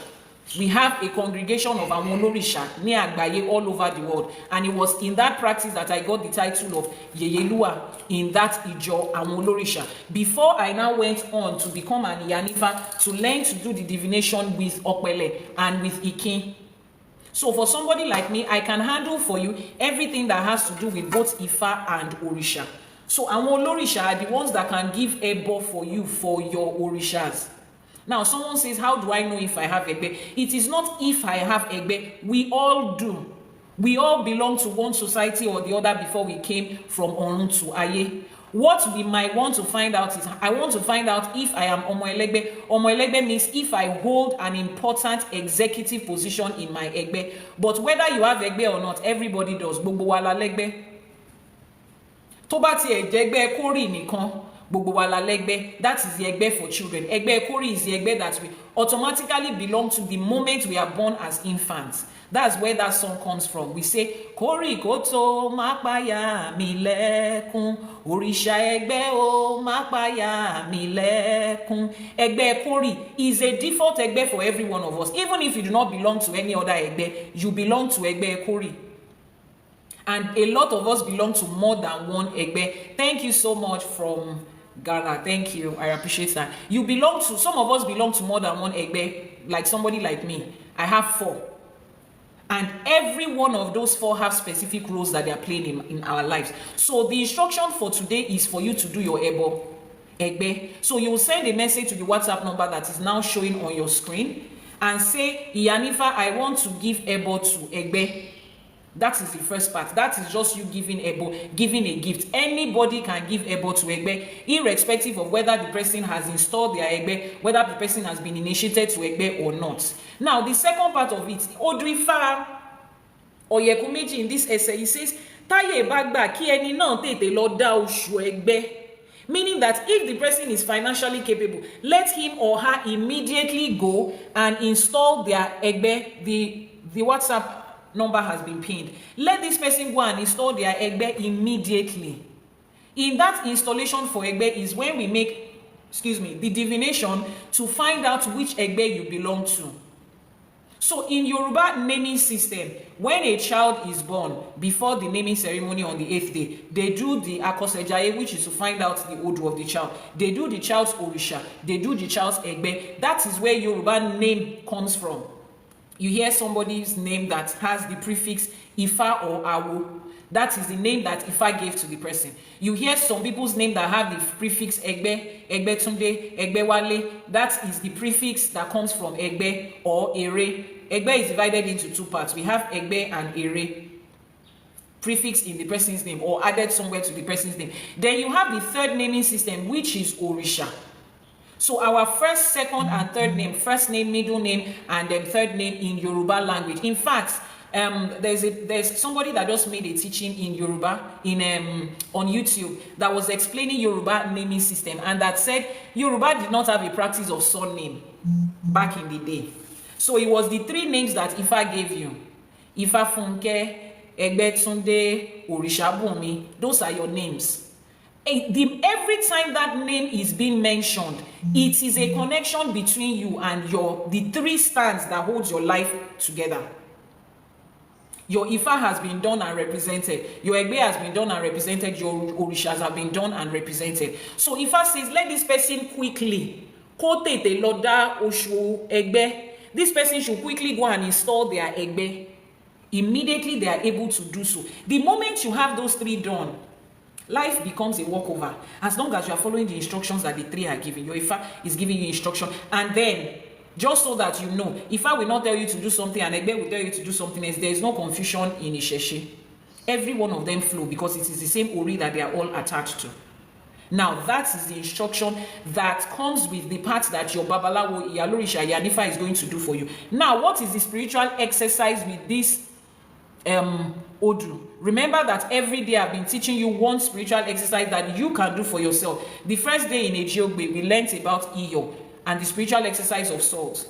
We have a congregation of Ìyálórishà near Àgbáyé all over the world, and it was in that practice that I got the title of Yèyélúwà in that Ìjọ Ìyálórishà. Before I now went on to become an Ìyánífá, to learn to do the divination with Ọ̀pẹ̀lẹ̀ and with Ìkín. So for somebody like me, I can handle for you everything that has to do with both Ifa and Orisha. So Ìyálórishà are the ones that can give Ebo for you for your Orishas. Now, someone says, how do I know if I have Egbe? It is not if I have Egbe. We all do. We all belong to one society or the other before we came from Ọ̀run to Ayé. What we might want to find out is, I want to find out if I am Ọmọ Ẹlẹ́gbẹ́. Ọmọ Ẹlẹ́gbẹ́ means if I hold an important executive position in my Egbe. But whether you have Egbe or not, everybody does. Gbogbo wa la lẹ́gbẹ́. Tó bá ti ẹ̀jẹ̀gbẹ́ kórì nìkan, Gbogbo wa la lẹ́gbẹ́. That is the Egbe for children. Egbe Ekori is the Egbe that we automatically belong to the moment we are born as infants. That's where that song comes from. We say, Kori koto mapaya milekun, Orisha Egbe o mapaya milekun. Egbe Ekori is a default Egbe for every one of us. Even if you do not belong to any other Egbe, you belong to Egbe Ekori. And a lot of us belong to more than one Egbe. Thank you so much from Ghana. Thank you. I appreciate that. You belong to, some of us belong to more than one Egbe, like somebody like me. I have 4. And every one of those 4 have specific roles that they are playing in our lives. So the instruction for today is for you to do your Egbe. So you will send a message to the WhatsApp number that is now showing on your screen and say, Ìyánífá, I want to give Egbe to Egbe. That is the first part. That is just you giving Egbe, giving a gift. Anybody can give Egbe to Egbe, irrespective of whether the person has installed their Egbe, whether the person has been initiated to Egbe or not. Now, the second part of it, ODÚ Ifá OYÈKÚ MÉJì in this essay, he says, Táyé bá gbà kí ẹni náà tètè lọ dá oṣù Egbe. Meaning that if the person is financially capable, let him or her immediately go and install their Egbe. The WhatsApp number has been pinned. Let this person go and install their Egbe immediately. In that installation for Egbe is when we make, the divination to find out which Egbe you belong to. So in Yoruba naming system, when a child is born, before the naming ceremony on the 8th day, they do the Akosejaye, which is to find out the Odu of the child. They do the child's Orisha. They do the child's Egbe. That is where Yoruba name comes from. You hear somebody's name that has the prefix Ifa or Awo. That is the name that Ifa gave to the person. You hear some people's name that have the prefix Egbe, Egbe Tunde, Egbe Wale. That is the prefix that comes from Egbe or Ere. Egbe is divided into 2 parts. We have Egbe and Ere. Prefix in the person's name or added somewhere to the person's name. Then you have the third naming system, which is Orisha. So our first, second, and third name, first name, middle name, and then third name in Yoruba language. In fact, there's somebody that just made a teaching in Yoruba on YouTube that was explaining Yoruba naming system, and that said Yoruba did not have a practice of surname back in the day. So it was the 3 names that Ifa gave you: Ifa Funke, Egbe Tunde, Orisha Bumi. Those are your names. Every time that name is being mentioned, it is a connection between you and the 3 strands that holds your life together. Your Ifa has been done and represented. Your Egbe has been done and represented. Your Orishas have been done and represented. So Ifa says, let this person quickly, kote te loda oshu Egbe. This person should quickly go and install their Egbe. Immediately they are able to do so. The moment you have those 3 done, life becomes a walkover. As long as you are following the instructions that the 3 are giving. Your Ifa is giving you instruction. And then, just so that you know, Ifa will not tell you to do something and Egbe will tell you to do something else. There is no confusion in Isheshe. Every one of them flow because it is the same Ori that they are all attached to. Now, that is the instruction that comes with the part that your Babalawo, Iyalorisha, Ìyánífá is going to do for you. Now, what is the spiritual exercise with this Odu? Remember that every day I've been teaching you one spiritual exercise that you can do for yourself. The first day in Egbe, we learned about Iyo and the spiritual exercise of salt.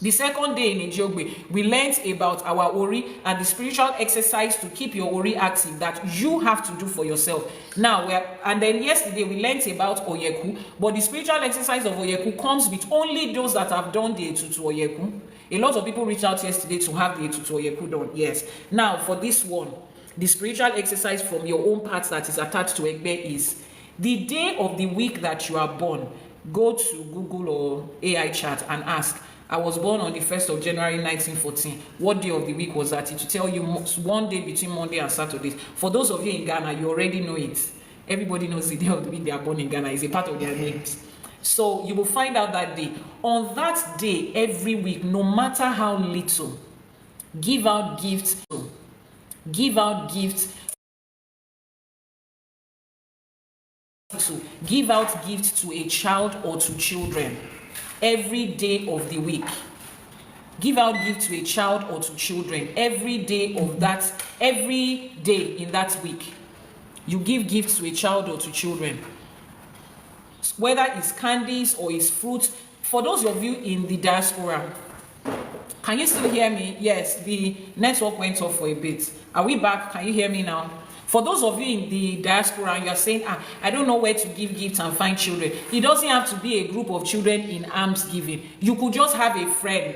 The second day in Egbe, we learned about our Ori and the spiritual exercise to keep your Ori active that you have to do for yourself. Now, and then yesterday we learned about Òyèkú, but the spiritual exercise of Òyèkú comes with only those that have done the Ètùtù Òyèkú. A lot of people reached out yesterday to have the Ètùtù Òyèkú done. Yes. Now, for this one, the spiritual exercise from your own part that is attached to Egbe is the day of the week that you are born. Go to Google or AI chat and ask, I was born on the 1st of January 1914. What day of the week was that? It will tell you one day between Monday and Saturday. For those of you in Ghana, you already know it. Everybody knows the day of the week they are born in Ghana. It's a part of their names. So you will find out that day. On that day, every week, no matter how little, give out gifts. Give out gifts. Give out gifts to a child or to children every day of the week. Give out gifts to a child or to children every day of that, every day in that week. You give gifts to a child or to children. whether it's candies or it's fruit. For those of you in the diaspora, can you still hear me? Yes, the network went off for a bit. Are we back? Can you hear me now? For those of you in the diaspora, and you are saying, I don't know where to give gifts and find children. It doesn't have to be a group of children in alms giving. You could just have a friend.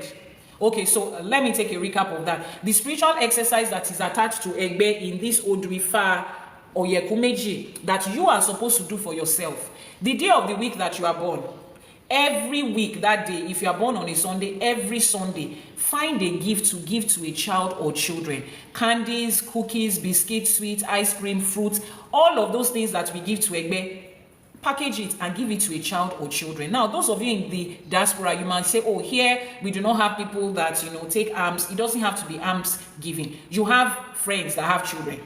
Okay, so let me take a recap of that. The spiritual exercise that is attached to Egbe in this ODà Ifá OYÈKÚ MÉJì that you are supposed to do for yourself. The day of the week that you are born, every week that day, if you are born on a Sunday, every Sunday, find a gift to give to a child or children. Candies, cookies, biscuits, sweets, ice cream, fruits, all of those things that we give to Egbe, package it and give it to a child or children. Now, those of you in the diaspora, you might say, oh, here we do not have people that, take alms. It doesn't have to be alms giving. You have friends that have children.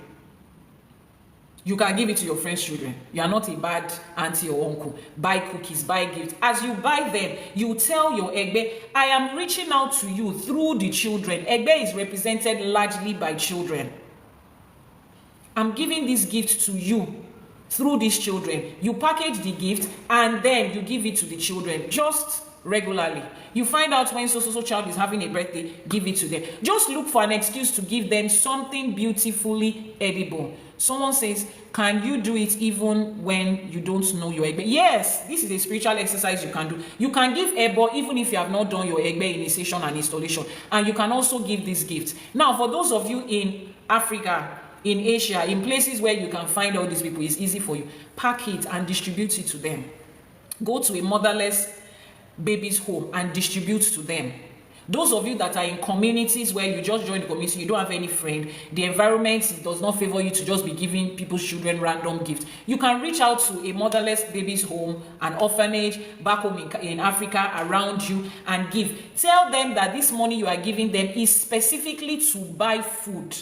You can give it to your friends' children. You are not a bad auntie or uncle. Buy cookies, buy gifts. As you buy them, you tell your Egbe, I am reaching out to you through the children. Egbe is represented largely by children. I'm giving this gift to you through these children. You package the gift and then you give it to the children just regularly. You find out when so child is having a birthday, give it to them. Just look for an excuse to give them something beautifully edible. Someone says, can you do it even when you don't know your Egbe? Yes, this is a spiritual exercise you can do. You can give Ebo even if you have not done your Egbe initiation and installation. And you can also give this gift. Now, for those of you in Africa, in Asia, in places where you can find all these people, it's easy for you. Pack it and distribute it to them. Go to a motherless baby's home and distribute to them. Those of you that are in communities where you just joined the community, you don't have any friend, the environment does not favor you to just be giving people's children random gifts. You can reach out to a motherless baby's home, an orphanage back home in Africa around you and give. Tell them that this money you are giving them is specifically to buy food.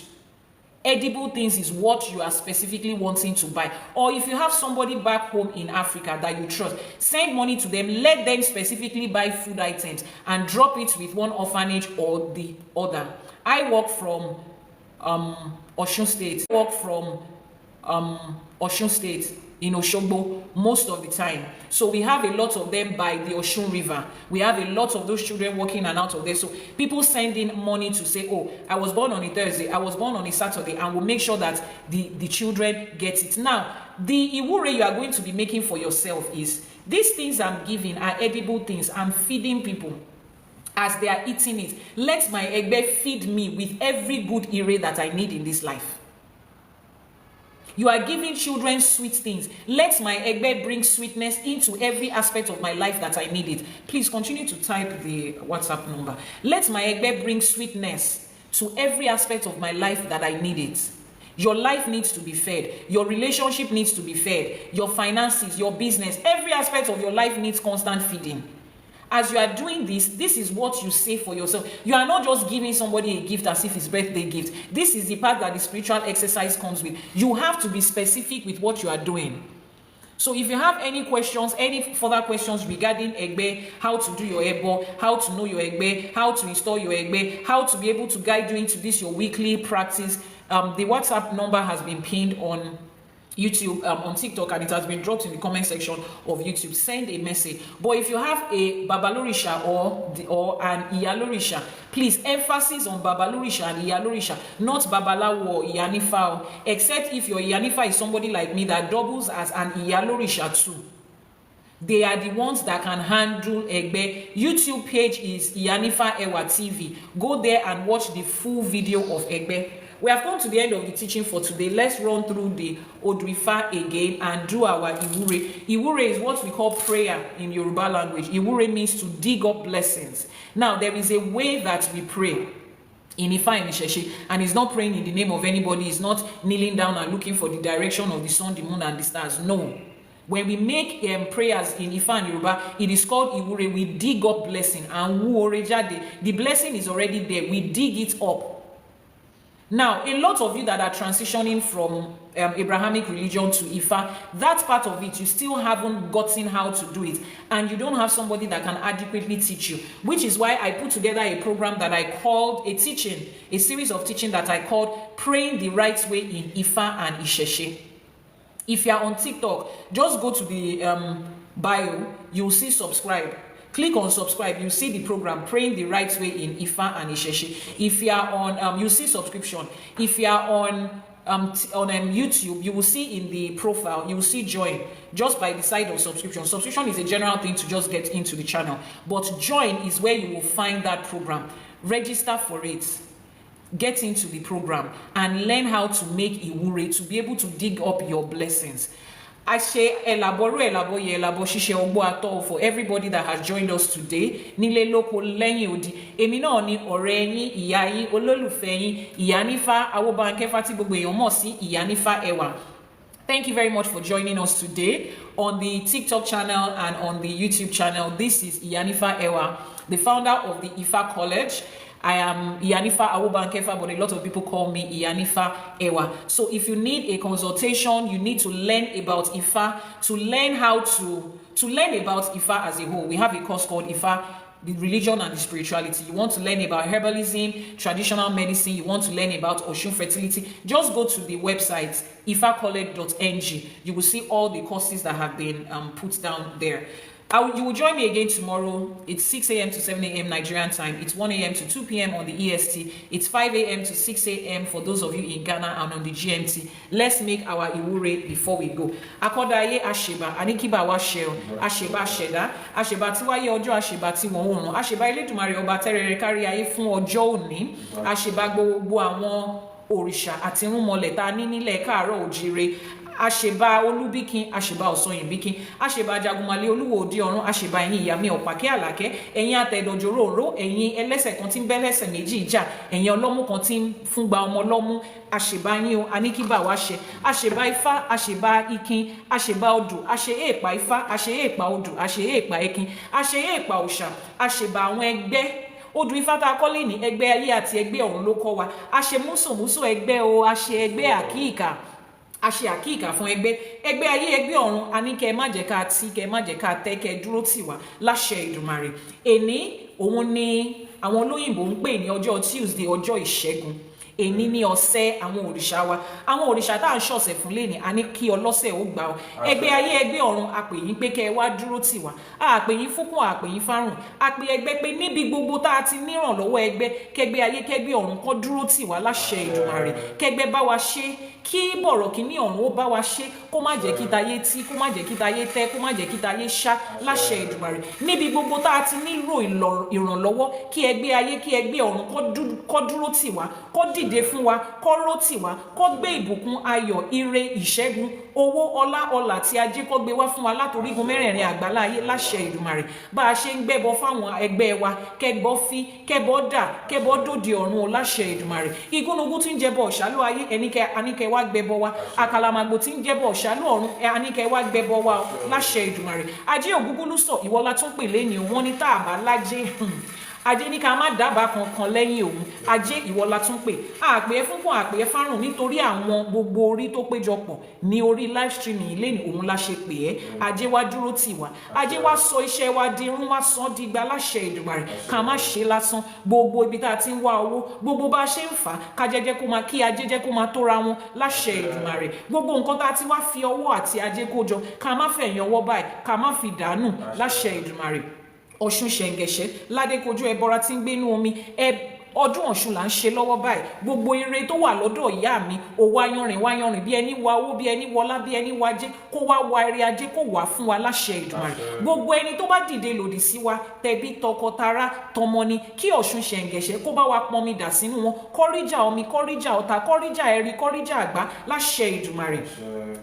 Edible things is what you are specifically wanting to buy. Or if you have somebody back home in Africa that you trust, send money to them, let them specifically buy food items and drop it with one orphanage or the other. I work from Osun State. Osun State in Osogbo most of the time. So we have a lot of them by the Osun River. We have a lot of those children walking and out of there. So people send in money to say, oh, I was born on a Thursday, I was born on a Saturday, and we'll make sure that the children get it. Now, the Iwure you are going to be making for yourself is, these things I'm giving are edible things. I'm feeding people as they are eating it. Let my Egbe feed me with every good ire that I need in this life. You are giving children sweet things. Let my Egbe bring sweetness into every aspect of my life that I need it. Please continue to type the WhatsApp number. Let my Egbe bring sweetness to every aspect of my life that I need it. Your life needs to be fed. Your relationship needs to be fed. Your finances, your business, every aspect of your life needs constant feeding. As you are doing this, this is what you say for yourself. You are not just giving somebody a gift as if it's birthday gift. This is the part that the spiritual exercise comes with. You have to be specific with what you are doing. So if you have any questions, any further questions regarding Egbe, how to do your Ebo, how to know your Egbe, how to install your Egbe, how to be able to guide you into this, your weekly practice, the WhatsApp number has been pinned on YouTube, on TikTok, and it has been dropped in the comment section of YouTube. Send a message. But if you have a Babalorisha or an Iyalorisha, please emphasis on Babalorisha and Iyalorisha, not Babalawo or Ìyánífá, except if your Ìyánífá is somebody like me that doubles as an Iyalorisha too. They are the ones that can handle Egbe. YouTube page is Ìyánífá Ẹwà TV. Go there and watch the full video of Egbe. We have come to the end of the teaching for today. Let's run through the ODà Ifá again and do our Ìwúre. Ìwúre is what we call prayer in Yoruba language. Ìwúre means to dig up blessings. Now, there is a way that we pray in Ifá and Ìṣẹ̀ṣe, and it's not praying in the name of anybody. It's not kneeling down and looking for the direction of the sun, the moon, and the stars. No. When we make prayers in Ifá and Yoruba, it is called Ìwúre. We dig up blessing. And the blessing is already there. We dig it up. Now, a lot of you that are transitioning from Abrahamic religion to Ifá, that part of it, you still haven't gotten how to do it. And you don't have somebody that can adequately teach you. Which is why I put together a program that I called a series of teaching that I called Praying the Right Way in Ifá and Ìṣẹ̀ṣe. If you are on TikTok, just go to the bio, you'll see subscribe. Click on subscribe. You see the program Praying the Right Way in Ifa and Isheshe. If you are on, you see subscription. If you are on YouTube, you will see in the profile, you will see join just by the side of subscription. Subscription is a general thing to just get into the channel, but join is where you will find that program. Register for it, get into the program, and learn how to make iwure, to be able to dig up your blessings. I say for everybody that has joined us today. Nílé lóko lẹ́yìn odi. Èmi náà ni ọ̀rẹ́ yín, ìyá yín, olólùfẹ́ yín, Ìyánífá Awóbánkẹ́fà tí gbogbo èèyàn mọ̀ sí Ìyánífá Ẹwà. Thank you very much for joining us today on the TikTok channel and on the YouTube channel. This is Ìyánífá Ẹwà, the founder of the Ifa College. I am Ìyánífá Awóbánkẹ́fà, but a lot of people call me Ìyánífá Ẹwà. So if you need a consultation, you need to learn about Ifa, to learn about Ifa as a whole. We have a course called Ifa, the religion and the spirituality. You want to learn about herbalism, traditional medicine, you want to learn about Oshun fertility, just go to the website ifacollege.ng. You will see all the courses that have been put down there. You will join me again tomorrow. It's 6 a.m. to 7 a.m. Nigerian time. It's 1 a.m. to 2 p.m. on the EST. It's 5 a.m. to 6 a.m. for those of you in Ghana and on the GMT. Let's make our iwure before we go. Akodaye Asheba, Anikiba wa sheo, Asheba Sheda, Asheba tiwaye ojo, Asheba ti won orun, Asheba Eledumare oba terere kari aye fun ojo oni, Asheba gbogbo àwọn òrìṣà àti irúnmọlẹ̀ tá ní nílẹ̀ Káàárọ̀ Oòjíire. Àṣèbà Olúbíkin, àṣèbà Ọ̀sanyìnbíkin, àṣèbà Jagunmalé Olúwo Òde Ọ̀run, àṣèbà ẹ̀yin ìyá mi Ọ̀pàkẹ́ Àlàkẹ́, ẹ̀yin àtẹ̀dọ̀jòròró, ẹ̀yin ẹlẹ́sẹ̀ kan tí ń bẹ́lẹ́sẹ̀ méjì jà, ẹ̀yin ọlọ́mú kan tí ń fúngbà ọmọ ọlọ́mú, àṣèbà yín o, aníkíbà wá ṣe, àṣèbà Ifá, àṣèbà Ikin, àṣèbà Odù, àṣè èèpà Ifá, àṣè èèpà Odù, àṣè èèpà Ikin, àṣè èèpà òòṣà, àṣèbà àwọn ẹgbẹ́. Odù Ifá tá a kọ́ lé ní ẹgbẹ́ ayé àti ẹgbẹ́ ọ̀run ló kọ́ wa. Àṣè músùmúsù ẹgbẹ́ o, àṣè ẹgbẹ́ àkíkà. A ṣe àkíkà fún ẹgbẹ́ ayé ẹgbẹ́ ọ̀run. A ní kẹ́ má jẹ́ ká tí, kẹ́ má jẹ́ ká tẹ́, kẹ́ dúró tì wá láṣẹ Ìdùmarè. Èní òun ni àwọn olóyìnbó ń pè ní ọjọ́ Tuesday, ọjọ́ ìṣẹ́gun. Èní ní ọ̀sẹ̀ àwọn òrìṣà wa. Àwọn òrìṣà tá à ń ṣọ̀sẹ̀ fún lé ní a ní kí ọlọ́sẹ̀ ó gbà ọ́. Ẹgbẹ́ ayé ẹgbẹ́ ọ̀run a pè yín pé kẹ́ ẹ wá dúró tì wá. A pè yín fúnkún, a pè yín fárùn. A pè ẹgbẹ́ pé níbi gbogbo tá a ti nírànlọ́wọ́ ẹgbẹ́, kẹgbẹ́ ayé kẹgbẹ́ ọ̀run kó dúró tì wá láṣẹ Ìdùmarè. Kẹgbẹ́ bá wa ṣe, kí bọ̀rọ̀ kìíní ọ̀run ó bá wa ṣe, kó má jẹ́ kí tayé tí, kó má jẹ́ kí tayé tẹ́, kó má jẹ́ kí tayé ṣá láṣẹ Ìdùmarè. Níbi gbogbo tá a ti nílò ìrànlọ́wọ́, kí ẹgbẹ́ ayé kí ẹgbẹ́ ọ̀run kó dúró tì wá, kó dìde fún wa, kó ró tì wá, kó gbé ìbùkún ayọ̀, ire, ìṣẹ́gun, owó, ọlá tí ajé kó gbé wá fún wa látorígun mẹ́rẹ̀ẹ̀rin àgbálá ayé láṣẹ Ìdùmarè. Bá a ṣe ń gbẹ́bọ fáwọn ẹgbẹ́ wa, kẹ́bọ fí, kẹ́bọ dà, kẹ́bọ dòde ọ̀run o láṣẹ Ìdùmarè. Igúnnugún tí ń jẹbọ ọ̀ṣálú ayé, àníkẹ́ wá gbẹ́bọ wa. Àkàlàmàgbò tí ń jẹbọ ọ̀ṣálú ọ̀run, àníkẹ́ wá gbẹ́bọ wa láṣẹ Ìdùmarè. Ajé Ògúngúlùsọ̀ ìwọ la tún pè lẹ́ni wọ́n ní tá a bá lájé. Ajé ní ká má dábàá kankan lẹ́yìn òun. Ajé ìwọ la tún pè. Àpè ẹ fúnkún, àpè ẹ fárùn nítorí àwọn gbogbo orí tó péjọpọ̀ ní orí live streaming ilé ní òun la ṣe pè ẹ́. Ajé wá dúró tì wá. Ajé wá sọ iṣẹ́ wa di irun, wá sọ dìgbà láṣẹ Ìdùmarè. Ká má ṣe lásán. Gbogbo ibi tá a ti ń wá owó, gbogbo bá a ṣe ń fà, ká jẹ́jẹ́ kó máa kí ajé jẹ́ kó máa tóra wọn láṣẹ Ìdùmarè. Gbogbo nǹkan tá a ti wá fi ọwọ́ àti ajé kó jọ, ká má fẹ̀yìn ọwọ́ báyìí, ká má fi dànù láṣẹ Ìdùmarè. Ọ̀ṣun ṣẹ̀ǹgẹ̀ṣẹ̀ ládékojú ẹbọra tí ń gbénú omi ọdún Ọ̀ṣun là ń ṣe lọ́wọ́ báyìí. Gbogbo ire tó wà lọ́dọ̀ ìyá mi, ó wá yanrìn bí ẹni wá owó, bí ẹni wọlá, bí ẹni wá ajé, kó wá ire ajé kó wá fún wa láṣẹ Ìdùmarè. Gbogbo ẹni tó bá dìde lòdì sí wa, tẹbí tọkọtara tọmọ ni, kí Ọ̀ṣun ṣẹ̀ǹgẹ̀ṣẹ̀ kó bá wa pọnmi dà sínú wọn, kọ́ríjà omi, kọ́ríjà ọ̀tá, kọ́ríjà ẹ̀rí, kọ́ríjà àgbá láṣẹ Ìdùmarè.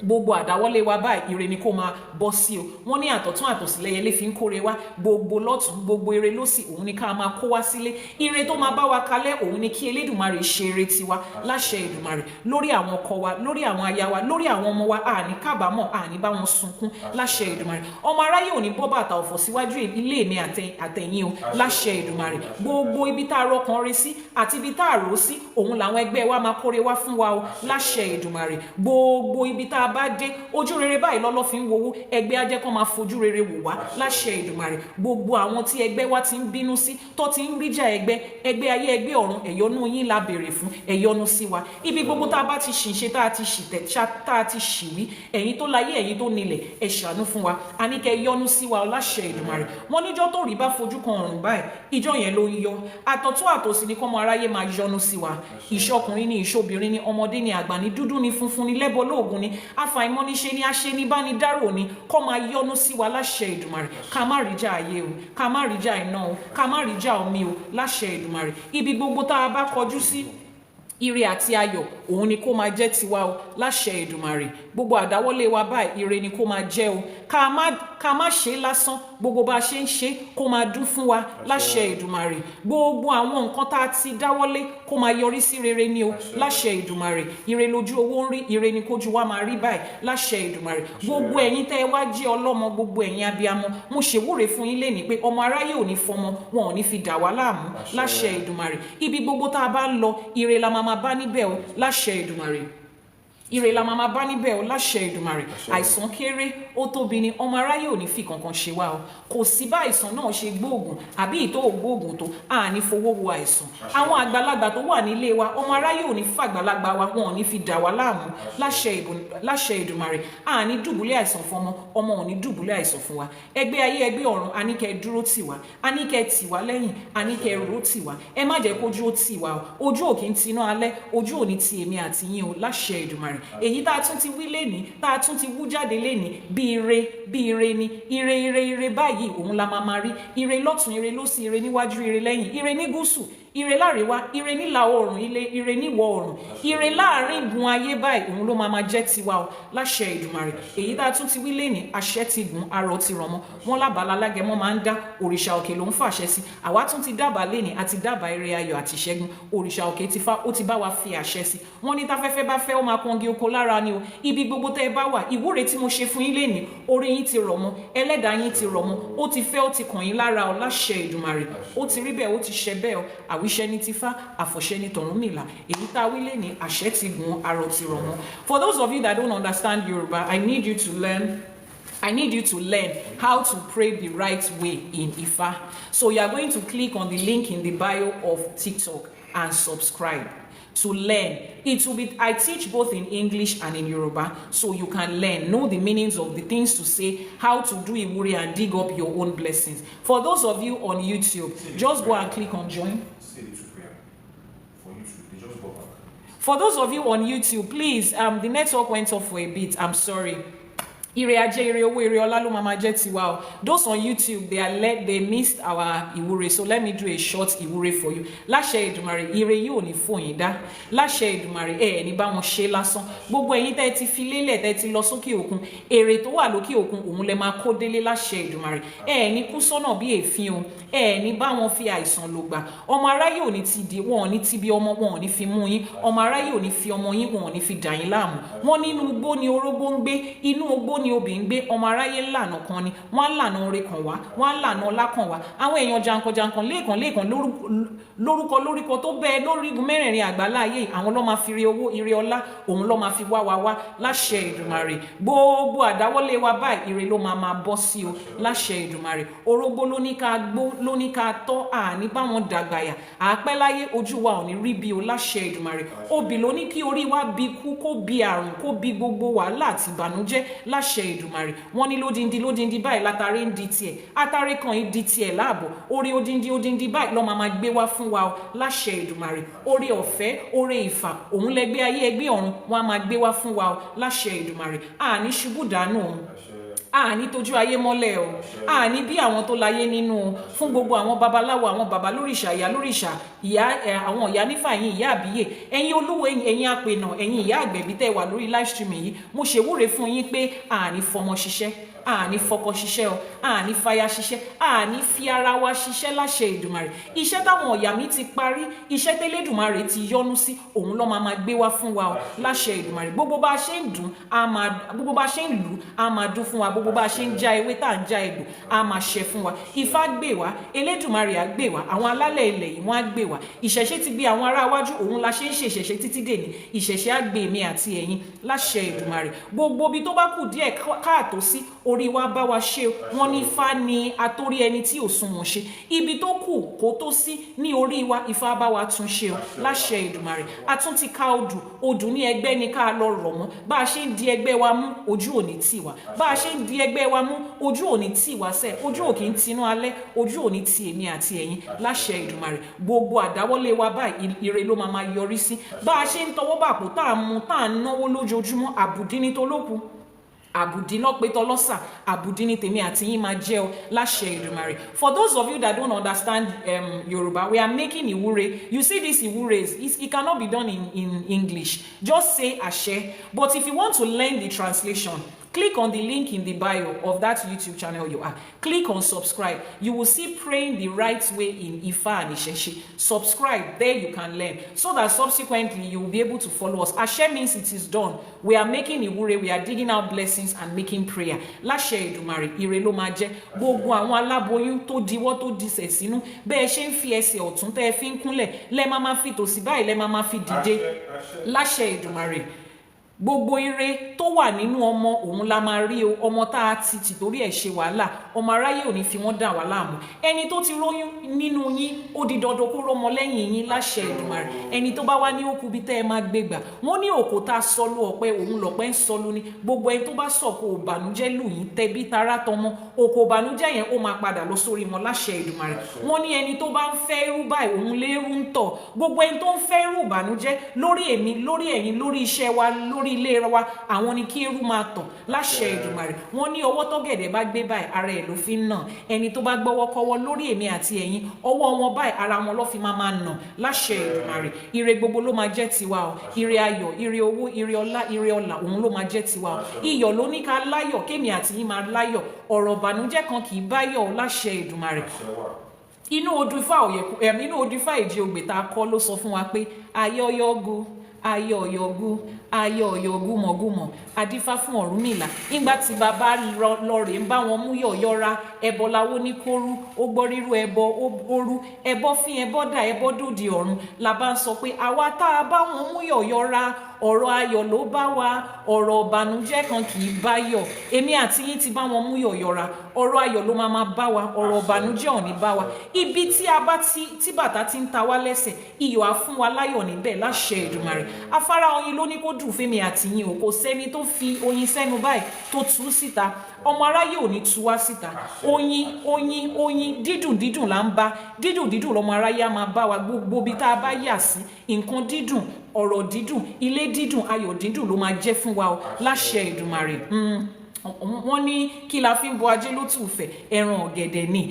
Gbogbo àdáwọ́lé wa báyìí ire ni kó máa bọ́ sí o. Wọ́n ní àtọ̀tún àtòsílẹ̀yẹlé fi ń kóre wá, gbogbo lọ́tún, gbogbo ire lósì, òun ni ká máa kó wá sílé. Ire tó máa bá wa kalẹ̀ òun ni kí Elédùmarè ṣe ire tiwa láṣẹ Ìdùmarè, lórí àwọn ọkọ wa, lórí àwọn aya wa, lórí àwọn ọmọ wa, àní kábàámọ̀, àní bá wọn sunkún láṣẹ Ìdùmarè. Ọmọ aráyé ò ní bọ́ bàtà ọ̀fọ̀ síwájú ilé mi àtẹ̀yìn o láṣẹ Ìdùmarè. Gbogbo ibi tá a rọkàn rẹ sí àti ibi tá a rò sí, òun làwọn ẹgbẹ́ wa máa kóre wá fún wa o láṣẹ Ìdùmarè. Gbogbo ibi tá a bá dé, ojú rere báyìí lọ́lọ́ fi ń wowó, ẹgbẹ́ ajẹ́ kan máa fojú rere wò wá láṣẹ Ìdùmarè. Gbogbo àwọn tí ẹgbẹ́ wa ti ń bínú sí, tó ti ń ríjà ẹgbẹ́ ayé ayé ẹgbẹ́ ọ̀run ẹ̀yọ́nú yín la béèrè fún ẹ̀yọ́nú sí wa ibi gbogbo tá a bá ti ṣìṣe tá a ti ṣìtẹ̀ tá a ti ṣìwí ẹ̀yin tó láyé ẹ̀yin tó nílẹ̀ ẹ ṣàánú fún wa a ní kẹ́ yọ́nú sí wa láṣẹ Èdùmàrè wọ́n níjọ́ tó rí bá fojú kan ọ̀run báyìí ìjọ yẹn ló ń yọ àtọ̀tún àtòsí ni kọ́mọ aráyé máa yọ́nú sí wa ìṣọkùnrin ni ìṣobìnrin ni ọmọdé ni àgbà ni dúdú ni funfun ni lẹ́bọ lóògùn ni àfàìmọ́níṣe ni aṣenibánidárò ni kọ́ máa yọ́nú sí wa láṣẹ Èdùmàrè ká má ríjà ayé o ká má ríjà iná o ká má ríjà omi o láṣẹ Èdùmàrè ibi gbogbo tá a bá kọjú sí ire àti ayọ̀ òun ni kó máa jẹ́ tiwa o láṣẹ Èdùmàrè gbogbo àdáwọ́lé wa báyìí ire ni kó máa jẹ́ o ká má ṣe lásán gbogbo bá a ṣe ń ṣe kó máa dún fún wa láṣẹ Èdùmàrè gbogbo àwọn nǹkan tá a ti dáwọ́lé kó máa yọrí sí rere ni o láṣẹ Èdùmàrè ire lójú owó ń rí ire ni kójú wa máa rí báyìí láṣẹ Èdùmàrè gbogbo ẹ̀yin tẹ́ ẹ wá jẹ́ ọlọ́mọ gbogbo ẹ̀yin abiyamọ mo ṣèwúre fún yín lénìí pé ọmọ aráyé ò ní fọmọ wọn ò ní fi dà wá láàmú láṣẹ Èdùmàrè ibi gbogbo tá a bá ń lọ ire la máa bá níbẹ̀ o láṣẹ Èdùmàrè ire la máa bá níbẹ̀ o láṣẹ Èdùmàrè àìsàn kéré ó tóbi ni ọmọ aráyé ò ní fi kankan ṣe wá o kò sí bá àìsàn náà ṣe gbóògùn àbí ìtò ògbóògùn tó àní fowó wo àìsàn àwọn àgbàlagbà tó wà nílé wa ọmọ aráyé ò ní fàgbàlagbà wa wọn ò ní fi dà wá láàmú láṣẹ Èdùmàrè àní dùbúlẹ̀ àìsàn fún ọmọ ò ní dùbúlẹ̀ àìsàn fún wa ẹgbẹ́ ayé ẹgbẹ́ ọ̀run a ní kẹ́ dúró tì wá a ní kẹ́ tì wá lẹ́yìn a ní kẹ́ ró tì wá ẹ má jẹ́ kójú ó tì wá o ojú ò kí ń tiná alẹ́ ojú ò ní ti èmi àti yín o láṣẹ Èdùmàrè èyí tá a tún ti wí lénìí tá a tún ti wú jáde lénìí bí ire ni ire báyìí òun la máa rí ire lọ́tún ire lósì ire níwájú ire lẹ́yìn ire ní gúúsù ire láríwá ire nílà oòrùn ire níwọ̀ oòrùn ire láàrin ìgùn ayé báyìí òun ló máa jẹ́ tiwa o láṣẹ Èdùmàrè èyí tá a tún ti wí lénìí àṣẹ ti gùn arọ ti rọ̀ mọ́ wọn lábàlá lágẹmọ máa ń dá òrìṣà òkè ló ń fàṣẹ sí àwa tún ti dábàá lénìí àti dábàá ire ayọ̀ àti ìṣẹ́gun òrìṣà òkè ti fa ó ti bá wa fi àṣẹ sí wọn ní táfẹ́fẹ́ bá fẹ́ ó máa kọngi oko lára ni o ibi gbogbo tẹ́ ẹ bá wà ìwúre tí mo ṣe fún yín lénìí orí yín ti rọ̀ mọ́ ẹlẹ́dàá yín ti rọ̀ mọ́ ó ti fẹ́ ó ti kàn yín lára o láṣẹ Èdùmàrè ó ti rí bẹ́ẹ̀ ó ti ṣẹ bẹ́ẹ̀ o àwíṣẹ́ ní tifá àfọ̀ṣẹ́ ní tọ̀rúnmìlà èyí tá a wí lénìí àṣẹ ti gùn arọ ti rọ̀ mọ́. For those of you that don't understand Yoruba, I need you to learn how to pray the right way in Ifa. So you are going to click on the link in the bio of TikTok and subscribe to learn. It will be, I teach both in English and in Yoruba, so you can learn, know the meanings of the things to say, how to do Iwuri and dig up your own blessings. For those of you on YouTube, just go and click on join. For those of you on YouTube, please, the network went off for a bit. I'm sorry. Ire ajé, ire owó, ire ọlá ló máa jẹ́ tiwa o. Those on YouTube, they missed our ìwúre, so let me do a short ìwúre for you. Láṣẹ Èdùmàrè, ire yóò ní fún yín dá. Láṣẹ Èdùmàrè, ní bá wọn ṣe lásán. Gbogbo ẹ̀yin tẹ́ ti fi lélẹ̀, tẹ́ ti lọ sókè òkun, èrè tó wà lókè òkun òun lẹ máa kó délé láṣẹ Èdùmàrè. Ní kú sọ́nà bí èéfín o. Ní bá wọn fi àìsàn lò gbà. Ọmọ aráyé ò ní ti di, wọn ò ní ti bí ọmọ, wọn ò ní fi mú yín. Ọmọ aráyé ò ní fi ọmọ yín, wọn ò ní fi dà yín láàmú. Wọ́n nínú igbó ni orógbó ń gbé, inú igbó ni obì ń gbé, ọmọ aráyé ńlànà kan ni wọ́n lànà oore kan wá wọ́n lànà ọlá kan wá àwọn èèyàn jankan lẹ́ẹ̀kan lórúkọ tó bẹ́ẹ̀ lórí igun mẹ́rẹ̀ẹ̀rin àgbáláyé àwọn ló máa fi ire owó ire ọlá òun ló máa fi wá láṣẹ Èdùmàrè gbogbo àdáwọ́lé wa báyìí ire ló máa bọ́ sí o láṣẹ Èdùmàrè orógbó ló ní ká gbó ló ní ká tọ́ àní báwọn dàgbàyà àpẹ́ láyé ojú wa ò ní rí bí o láṣẹ Èdùmàrè obì ló ní kí orí wa bí kú kó bí àrùn kó bí gbogbo wàhálà àti ìbànújẹ́ láṣẹ Èdùmàrè wọ́n ní lódindi báyìí látàrí ń di tiẹ̀ àtàrí kan ń di tiẹ̀ láàbọ̀ orí odindi báyìí ló máa gbé wá fún wa o láṣẹ Èdùmàrè orí ọ̀fẹ́ orí ìfà òun lẹgbẹ́ ayé ẹgbẹ́ ọ̀run wọ́n á máa gbé wá fún wa o láṣẹ Èdùmàrè àní ṣubú dànù òun àní tójú ayé mọ́lẹ̀ o àní bí àwọn tó láyé nínú o fún gbogbo àwọn babaláwo àwọn baba lóríṣà ìyá lóríṣà ìyá àwọn Ìyánífá yín ìyá àbíyè ẹ̀yin olúwo ẹ̀yin àpènà ẹ̀yin ìyá àgbẹ̀bí tẹ́ wà lórí live stream yìí mo ṣèwúre fún yín pé àní fọmọ ṣiṣẹ́ àní fọkọ ṣiṣẹ́ o àní fàyà ṣiṣẹ́ àní fi ara wa ṣiṣẹ́ láṣẹ Èdùmàrè iṣẹ́ táwọn ọ̀yà mi ti parí iṣẹ́ tẹ́lẹ̀dùmarè ti yọ́nú sí òun ló máa gbé wá fún wa o láṣẹ Èdùmàrè gbogbo bá a ṣe ń dùn gbogbo bá a ṣe ń lù á máa dún fún wa gbogbo bá a ṣe ń já ewé tá à ń já egbò á máa ṣẹ fún wa Ifá gbè wá Elédùmarè á gbè wá àwọn alálẹ̀ ilẹ̀ yìí wọ́n á gbè wá ìṣẹ̀ṣe ti gbé àwọn ará iwájú òun la ṣe ń ṣe ìṣẹ̀ṣe títí dèní ìṣẹ̀ṣe á gbé èmi àti ẹ̀yin láṣẹ Èdùmàrè gbogbo ibi tó bá kù díẹ̀ káàtó sí orí wa bá wa ṣe wọ́n ní Ifá ni atórí ẹni tí ò sunwọ̀n ṣe ibi tó kù kó tó sí ní orí wa Ifá bá wa tún ṣe o láṣẹ Èdùmàrè a tún ti ká odù ní ẹgbẹ́ ní ká lọ rọ̀ mọ́ bá a ṣe ń di ẹgbẹ́ wa mú ojú òní tì wá bá a ṣe ń di ẹgbẹ́ wa mú ojú òní tì wá sẹ́ ojú òkè ń tinú alẹ́ ojú òní tì èmi àti ẹ̀yin láṣẹ Èdùmàrè gbogbo àdáwọ́lé wa báyìí ire ló máa yọrí sí bá a ṣe ń tọwọ́ bàpò tá à ń mu tá à ń náwó lójoojúmọ́ àbùdí ní tolókun àbùdí lọ́pẹ́ tọlọ́sà àbùdí ní tèmi àti yín máa jẹ́ ọ láṣẹ Èdùmàrè. For those of you that don't understand Yoruba, we are making ìwúre. You see this ìwúre, it cannot be done in English. Just say àṣẹ. But if you want to learn the translation, click on the link in the bio of that YouTube channel you are. Click on subscribe. You will see praying the right way in Ifa and Ìṣẹ̀ṣe. Subscribe, there you can learn. So that subsequently you will be able to follow us. Àṣẹ means it is done. We are making ìwúre, we are digging out blessings and making prayer. Láṣẹ Èdùmàrè, ire ló máa jẹ́. Gbogbo àwọn aláboyún tó diwọ́ tó disẹ̀ sínú. Bẹ́ẹ̀ ṣe ń fi ẹsẹ̀ ọ̀tún tẹ́ ẹ fi ń kúnlẹ̀. Lẹ́ máa fi tòsí báyìí, lẹ́ máa fi dìde. Láṣẹ Èdùmàrè. Gbogbo ire tó wà nínú ọmọ òun la máa rí o ọmọ tá a ti tìtorí ẹ̀ ṣe wàhálà ọmọ aráyé ò ní fi wọ́n dà wá láàmú ẹni tó ti róyún nínú yín ó di dandan kó rọ́mọ lẹ́yìn yín láṣẹ Èdùmàrè ẹni tó bá wá ní òkú bí tẹ́ ẹ máa gbé gbà wọ́n ní òkò tá a sọlú ọ̀pẹ òun lọ̀pẹ́ ń sọlú ni gbogbo ẹni tó bá sọ̀kò ìbànújẹ́ lù yín tẹbí tará tọmọ òkò ìbànújẹ́ yẹn ó máa padà lọ sórí wọn láṣẹ Èdùmàrè wọ́n ní ẹni tó bá ń fẹ́ irú báyìí òun lérú ń tọ̀ gbogbo ẹni tó ń fẹ́ irú ìbànújẹ́ lórí èmi lórí ẹ̀yin lórí iṣẹ́ wa lórí ilé wa àwọn ni kí irú máa tọ̀ láṣẹ Èdùmàrè wọ́n ní ọwọ́ tọ́gẹ̀dẹ̀ bá gbé báyìí ara ẹ̀ ló fi ń nà ẹni tó bá gbọ́wọ́ kọ́wọ́ lórí èmi àti ẹ̀yin ọwọ́ wọn báyìí ara wọn ló fi máa nà láṣẹ Èdùmàrè ire gbogbo ló máa jẹ́ tiwa o ire ayọ̀ ire owó ire ọlá ire ọlà òun ló máa jẹ́ tiwa o iyọ̀ ló ní ká láyọ̀ kémi àti yín máa láyọ̀ ọ̀rọ̀ ìbànújẹ́ kan kì í báyọ̀ láṣẹ Èdùmàrè inú Odù Ifá Òyèkú inú Odù Ifá Èjì Ogbè tá a kọ́ ló sọ fún wa pé ayọ̀yọ̀gù ayọ̀yọ̀gù ayọ̀yọ̀gùmọ̀gùmọ̀ adífá fún Ọ̀rúnmìlà nígbà tí bàbá lọ rè ń bá wọn mú yọ̀yọ́ra ẹbọ láwo ní kóru ó gbọ́ rírú ẹbọ òru ẹbọ fín ẹbọ dà ẹbọ dòdì ọ̀run la bá ń sọ pé àwa tá a bá wọn mú yọ̀yọ́ra ọ̀rọ̀ ayọ̀ ló bá wa ọ̀rọ̀ ìbànújẹ́ kan kì í báyọ̀ èmi àti yín ti bá wọn mú yọ̀yọ́ra ọ̀rọ̀ ayọ̀ ló máa bá wa ọ̀rọ̀ ìbànújẹ́ ò ní bá wa ibi tí a bá tí bàtà ti ń ta wá lẹ́sẹ̀ iyọ̀ á fún wa láyọ̀ níbẹ̀ láṣẹ Èdùmàrè afárá oyin ló ní kó dùn fẹ́mi àti yín o kò sẹ́ni tó fi oyin sẹ́nu báyìí tó tú síta ọmọ aráyé ò ní tú wá síta oyin dídùn là ń bá dídùn lọmọ aráyé á máa bá wa gbogbo bí tá a bá yà sí nǹkan dídùn ọ̀rọ̀ dídùn ilé dídùn ayọ̀ dídùn ló máa jẹ́ fún wa o láṣẹ Èdùmàrè wọ́n ní kí la fi ń bọ ajé lótùfẹ̀ ẹran ọ̀gẹ̀dẹ̀ ni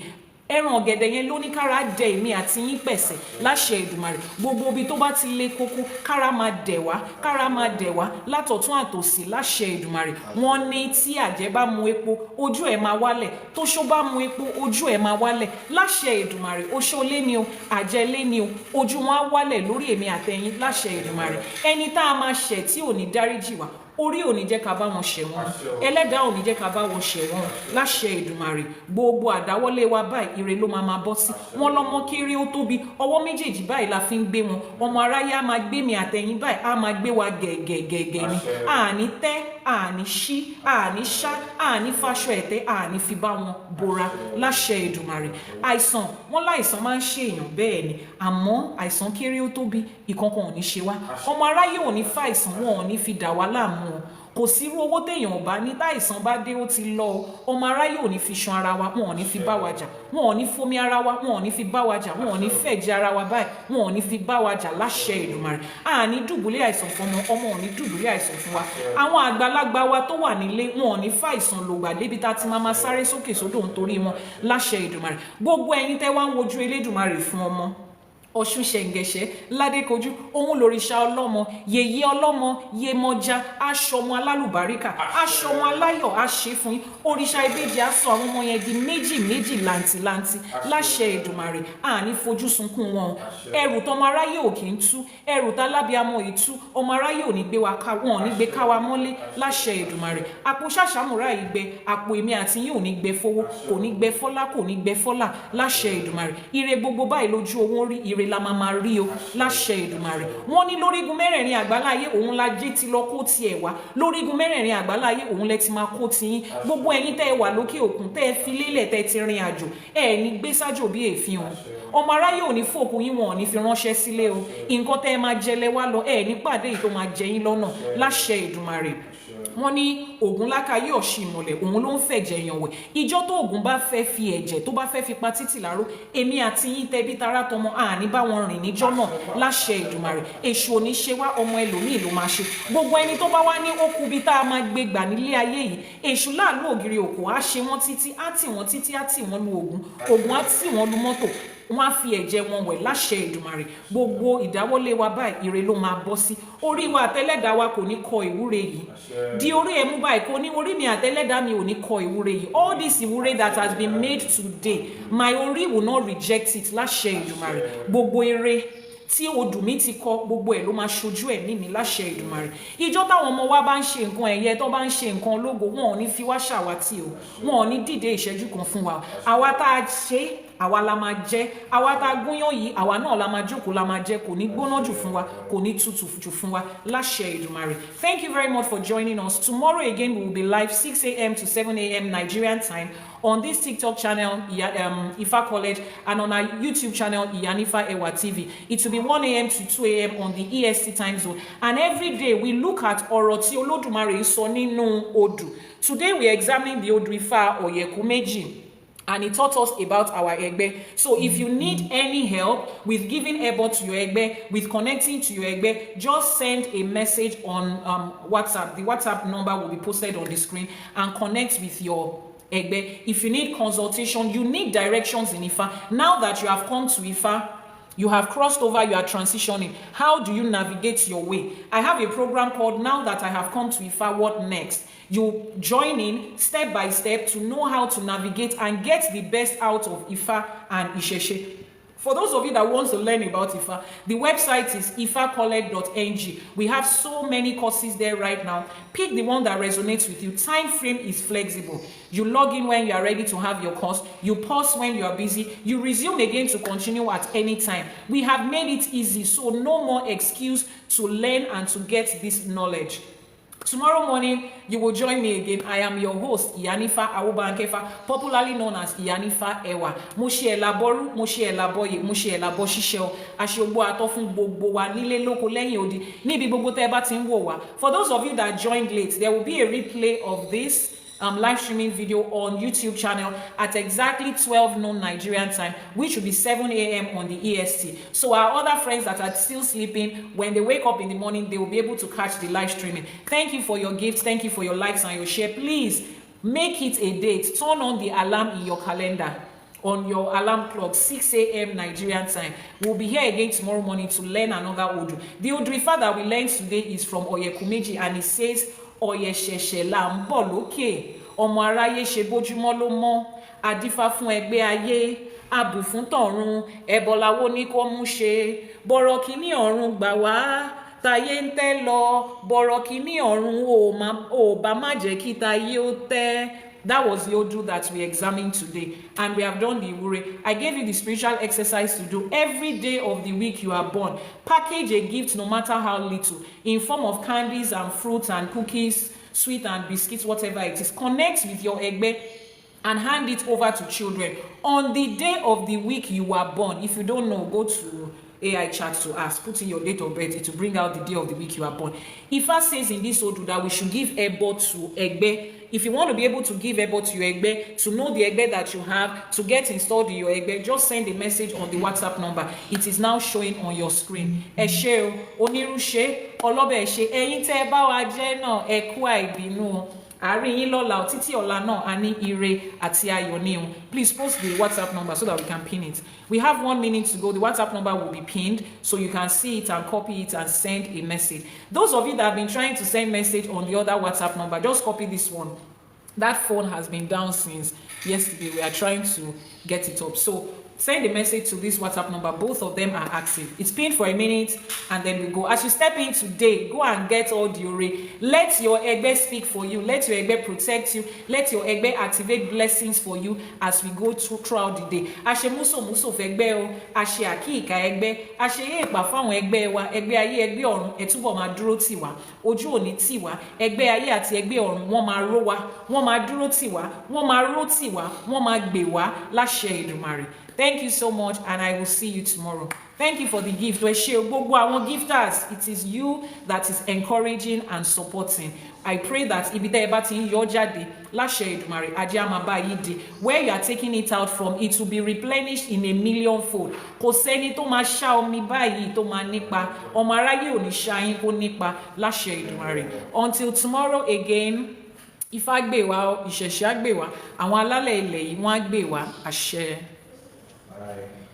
ẹran ọ̀gẹ̀dẹ̀ yẹn ló ní kára dẹ èmi àti yín pẹ̀sẹ̀ láṣẹ Èdùmàrè gbogbo ibi tó bá ti lé kókó kára máa dẹ̀ wá látọ̀tún àtòsí láṣẹ Èdùmàrè wọ́n ní tí àjẹ́ bá mu epo ojú ẹ̀ máa wálẹ̀ tóṣó bá mu epo ojú ẹ̀ máa wálẹ̀ láṣẹ Èdùmàrè oṣó lé ni o àjẹ́ lé ni o ojú wọn á wálẹ̀ lórí èmi àtẹ̀yin láṣẹ Èdùmàrè ẹni tá a máa ṣẹ̀ tí ò ní dáríjì wá orí ò ní jẹ́ ká bá wọn ṣẹ̀ wọ́n ẹlẹ́dàá ò ní jẹ́ ká bá wọn ṣẹ̀ wọ́n láṣẹ Èdùmàrè gbogbo àdáwọ́lé wa báyìí ire ló máa bọ́ sí wọn lọ́mọ kéré ó tóbi ọwọ́ méjèèjì báyìí la fi ń gbé wọn ọmọ aráyé á máa gbé mi àtẹ̀yìn báyìí á máa gbé wa gẹ̀gẹ̀gẹ̀gẹ̀ ni àní tẹ́ àní ṣí àní ṣá àní faṣọ ẹ̀tẹ́ àní fi bá wọn bora láṣẹ Èdùmàrè àìsàn wọn láìsàn máa ń ṣe èèyàn bẹ́ẹ̀ ni àmọ́ àìsàn kéré ó tóbi ìkankan ò ní ṣe wá ọmọ aráyé ò ní fa àìsàn wọn ò ní fi dà wá láàmú kò sí irú owó téèyàn ò bá ní táìsàn bá dé ó ti lọ ọmọ aráyé ò ní fi ṣan ara wa wọn ò ní fi bá wa jà wọn ò ní fomi ara wa wọn ò ní fi bá wa jà wọn ò ní fẹ̀jẹ̀ ara wa báyìí wọn ò ní fi bá wa jà láṣẹ Èdùmàrè àní dùbúlẹ̀ àìsàn fún ọmọ ò ní dùbúlẹ̀ àìsàn fún wa àwọn àgbàlagbà wa tó wà nílé wọn ò ní fa àìsàn lògbà débi tá a ti máa sáré sókè sódò nítorí wọn láṣẹ Èdùmàrè gbogbo ẹ̀yin tẹ́ wá ń wojú Elédùmarè fún ọmọ Ọ̀ṣun ṣẹ̀ǹgẹ̀ṣẹ̀ ládékojú òun lòrìṣà ọlọ́mọ yèyé ọlọ́mọ yèmọja aṣọmọ alálùbáríkà aṣọmọ aláyọ̀ àṣẹ fún yín òrìṣà ìbejì á sọ àwọn ọmọ yẹn di méjì làǹtìlanti láṣẹ Èdùmàrè àní fojú sunkún wọn ẹrù tọmọ aráyé ò kì í tú ẹrù tálábíàmọ ìtú ọmọ aráyé ò ní gbé wa ká wọn ò ní gbé ká wa mọ́lé láṣẹ Èdùmàrè àpò ṣàṣàmùrà ìgbẹ àpò èmi àti yín ò ní gbẹ fowó kò ní gbẹ fọlá kò ní gbẹ fọlá láṣẹ Èdùmàrè ire gbogbo báyìí lójú owó rí ire ire la máa rí o láṣẹ Èdùmàrè. Wọ́n ní lórígun mẹ́rẹ̀ẹ̀rin àgbáláyé òun la jí ti lọ kó tiẹ̀ wá, lórígun mẹ́rẹ̀ẹ̀rin àgbáláyé òun lẹ ti máa kó tiyín. Gbogbo ẹ̀yin tẹ́ ẹ wà lókè òkun tẹ́ ẹ fi lélẹ̀ tẹ́ ti rin àjò ẹ ní gbé sájò bí èéfín o. Ọmọ aráyé ò ní fòkun yín, wọn ò ní fi ránṣẹ́ sílé o. Nǹkan tẹ́ ẹ máa jẹ lẹ wá lọ, ẹ ní pàdé èyí tó máa jẹ yín lọ́nà láṣẹ Èdùmàrè. Wọ́n ní Ògún lákàyè ọ̀ṣì ìmọ̀lẹ̀ òun ló ń fẹ̀jẹ̀ èèyàn wẹ̀. Ìjọ tó Ògún bá fẹ́ fi ẹ̀jẹ̀ tó bá fẹ́ fi pa títì láró, èmi àti yín tẹbí tará tọmọ àní bá wọn rìn níjọ́ náà láṣẹ Èdùmàrè. Èṣù ò ní ṣe wá, ọmọ ẹlòmíì ló máa ṣe. Gbogbo ẹni tó bá wá ní ó kù bí tá a máa gbé gbà nílé ayé yìí, èṣù láàlú ògiri òkò á ṣe wọ́n títí á tì wọ́n títí á tì wọ́n lu Ògún, Ògún á tì wọ́n lu mọ́tò, wọ́n á fi ẹ̀jẹ̀ wọn wẹ̀ láṣẹ Èdùmàrè. Gbogbo ìdáwọ́lé wa báyìí ire ló máa bọ́ sí. Orí wa àtẹlẹ́dàá wa kò ní kọ ìwúre yìí. Di orí ẹ mú báyìí kò ní orí mi àtẹlẹ́dàá mi ò ní kọ ìwúre yìí. All this ìwúre that has been made today, my orí will not reject it láṣẹ Èdùmàrè. Gbogbo ire tí odù mi ti kọ gbogbo ẹ̀ ló máa ṣojú ẹ̀mí mi láṣẹ Èdùmàrè. Ìjọ táwọn ọmọ wa bá ń ṣe nǹkan ẹ̀yẹ tó bá ń ṣe nǹkan ológo, wọn ò ní fi wá ṣàwátì o, wọn ò ní dìde ìṣẹ́jú kan fún wa. Àwa tá a ṣe àwa la máa jẹ, àwa tá a gúnyán yìí àwa náà la máa jókòó la máa jẹ, kò ní gbóná jù fún wa, kò ní tutù jù fún wa láṣẹ Èdùmàrè. Thank you very much for joining us. Tomorrow again we will be live 6 a.m. to 7 a.m. Nigerian time on this TikTok channel, Ifa College, and on our YouTube channel, Ìyánífá Ẹwà TV. It will be 1 a.m. to 2 a.m. on the EST time zone. And every day we look at ọ̀rọ̀ tí Olódùmarè sọ nínú Odù. Today we are examining the ODù Ifá OYÈKÚ MÉJì. And he taught us about our Egbe. So if you need any help with giving Ebo to your Egbe, with connecting to your Egbe, just send a message on WhatsApp. The WhatsApp number will be posted on the screen, and connect with your Egbe. If you need consultation, you need directions in Ifa. Now that you have come to Ifa, you have crossed over, you are transitioning. How do you navigate your way? I have a program called Now That I Have Come to Ifa, What Next? You join in step by step to know how to navigate and get the best out of Ifa and Isheshe. For those of you that want to learn about Ifa, the website is ifacollege.ng. We have so many courses there right now. Pick the one that resonates with you. Time frame is flexible. You log in when you are ready to have your course. You pause when you are busy. You resume again to continue at any time. We have made it easy, so no more excuse to learn and to get this knowledge. Tomorrow morning, you will join me again. I am your host, Ìyánífá Ẹwà, popularly known as Ìyánífá Ẹwà. Mo ṣe ẹ̀làbọ́rú, mo ṣe ẹ̀làbọ́yè, mo ṣe ẹ̀làbọ́ ṣíṣẹ́ o. Aṣọ́gbó atọ́ fún gbogbo wa nílé lóko lẹ́yìn odi. Níbi gbogbo tẹ́ bá ti ń wò wá. For those of you that joined late, there will be a replay of this live streaming video on YouTube channel at exactly 12 noon Nigerian time, which will be 7 a.m. on the EST. So our other friends that are still sleeping, when they wake up in the morning, they will be able to catch the live streaming. Thank you for your gifts. Thank you for your likes and your share. Please make it a date. Turn on the alarm in your calendar, on your alarm clock, 6 a.m. Nigerian time. We'll be here again tomorrow morning to learn another Odù. The ODù Ifá that we learned today is from OYÈKÚ MÉJì, and it says, Ọ̀yẹ̀ṣẹ̀ṣẹ̀ là ń bọ̀ lókè, ọmọ aráyé ṣe bójúmọ́ ló mọ́, adífá fún ẹgbẹ́ ayé, abù fún tọ̀run, ẹbọ láwo ní kó mú ṣe, bọ̀rọ̀ kìíní ọ̀run gbà wá, táyé ń tẹ́ lọ, bọ̀rọ̀ kìíní ọ̀run ò bá má jẹ́ kí táyé ó tẹ́. That was the Odù that we examined today, and we have done the Ìwúre. I gave you the spiritual exercise to do every day of the week you are born. Package a gift, no matter how little, in form of candies and fruits and cookies, sweet and biscuits, whatever it is. Connect with your Egbe and hand it over to children on the day of the week you are born. If you don't know, go to AI chat to ask, put in your date of birth, it will bring out the day of the week you are born. Ifa says in this Odù that we should give Ebo to Egbe. If you want to be able to give Ebo to your Egbe, to know the Egbe that you have, to get installed in your Egbe, just send a message on the WhatsApp number. It is now showing on your screen. Ẹ ṣé o, onírú ṣé, ọlọ́bẹ̀ ṣé, ẹ̀yin tẹ́ bá wa jẹ́ náà, ẹ kú àìbínú. Àárín yín lọ́la, títí ọ̀la náà, a ní ire àti ayọ̀ ní o. Please post the WhatsApp number so that we can pin it. We have 1 minute to go. The WhatsApp number will be pinned so you can see it and copy it and send a message. Those of you that have been trying to send message on the other WhatsApp number, just copy this one. That phone has been down since yesterday. We are trying to get it up. So send a message to this WhatsApp number. Both of them are active. It's pinned for a minute and then we go. As you step in today, go and get all the ore. Let your Egbe speak for you. Let your Egbe protect you. Let your Egbe activate blessings for you as we go throughout the day. Ashe muso fegbe o, ashe akika Egbe, ashe yepa fáwọn Egbe wa, Egbe ayé Egbe ọ̀run, ẹ túbọ̀ máa dúró tì wá. Ojú ò ní tì wá. Egbe ayé àti Egbe ọ̀run, wọ́n máa ró wa, wọ́n máa dúró tì wá, wọ́n máa ró tì wá, wọ́n máa gbè wá láṣẹ Èdùmàrè. Thank you so much, and I will see you tomorrow. Thank you for the gift. Gbogbo àwọn gifters, it is you that is encouraging and supporting. I pray that ibi tẹ́ ẹ bá ti ń yọ jáde láṣẹ Èdùmàrè ajé á máa bá yín dé. Where you are taking it out from, it will be replenished in a millionfold. Kò sẹ́ni tó máa ṣá omi báyìí tó máa nípa. Ọmọ aráyé ò ní ṣá yín kó nípa láṣẹ Èdùmàrè. Until tomorrow again, Ifá gbè wá, ìṣẹ̀ṣẹ̀ á gbè wá, àwọn alálẹ̀ ilẹ̀ yìí wọ́n á gbè wá, àṣẹ. Bye.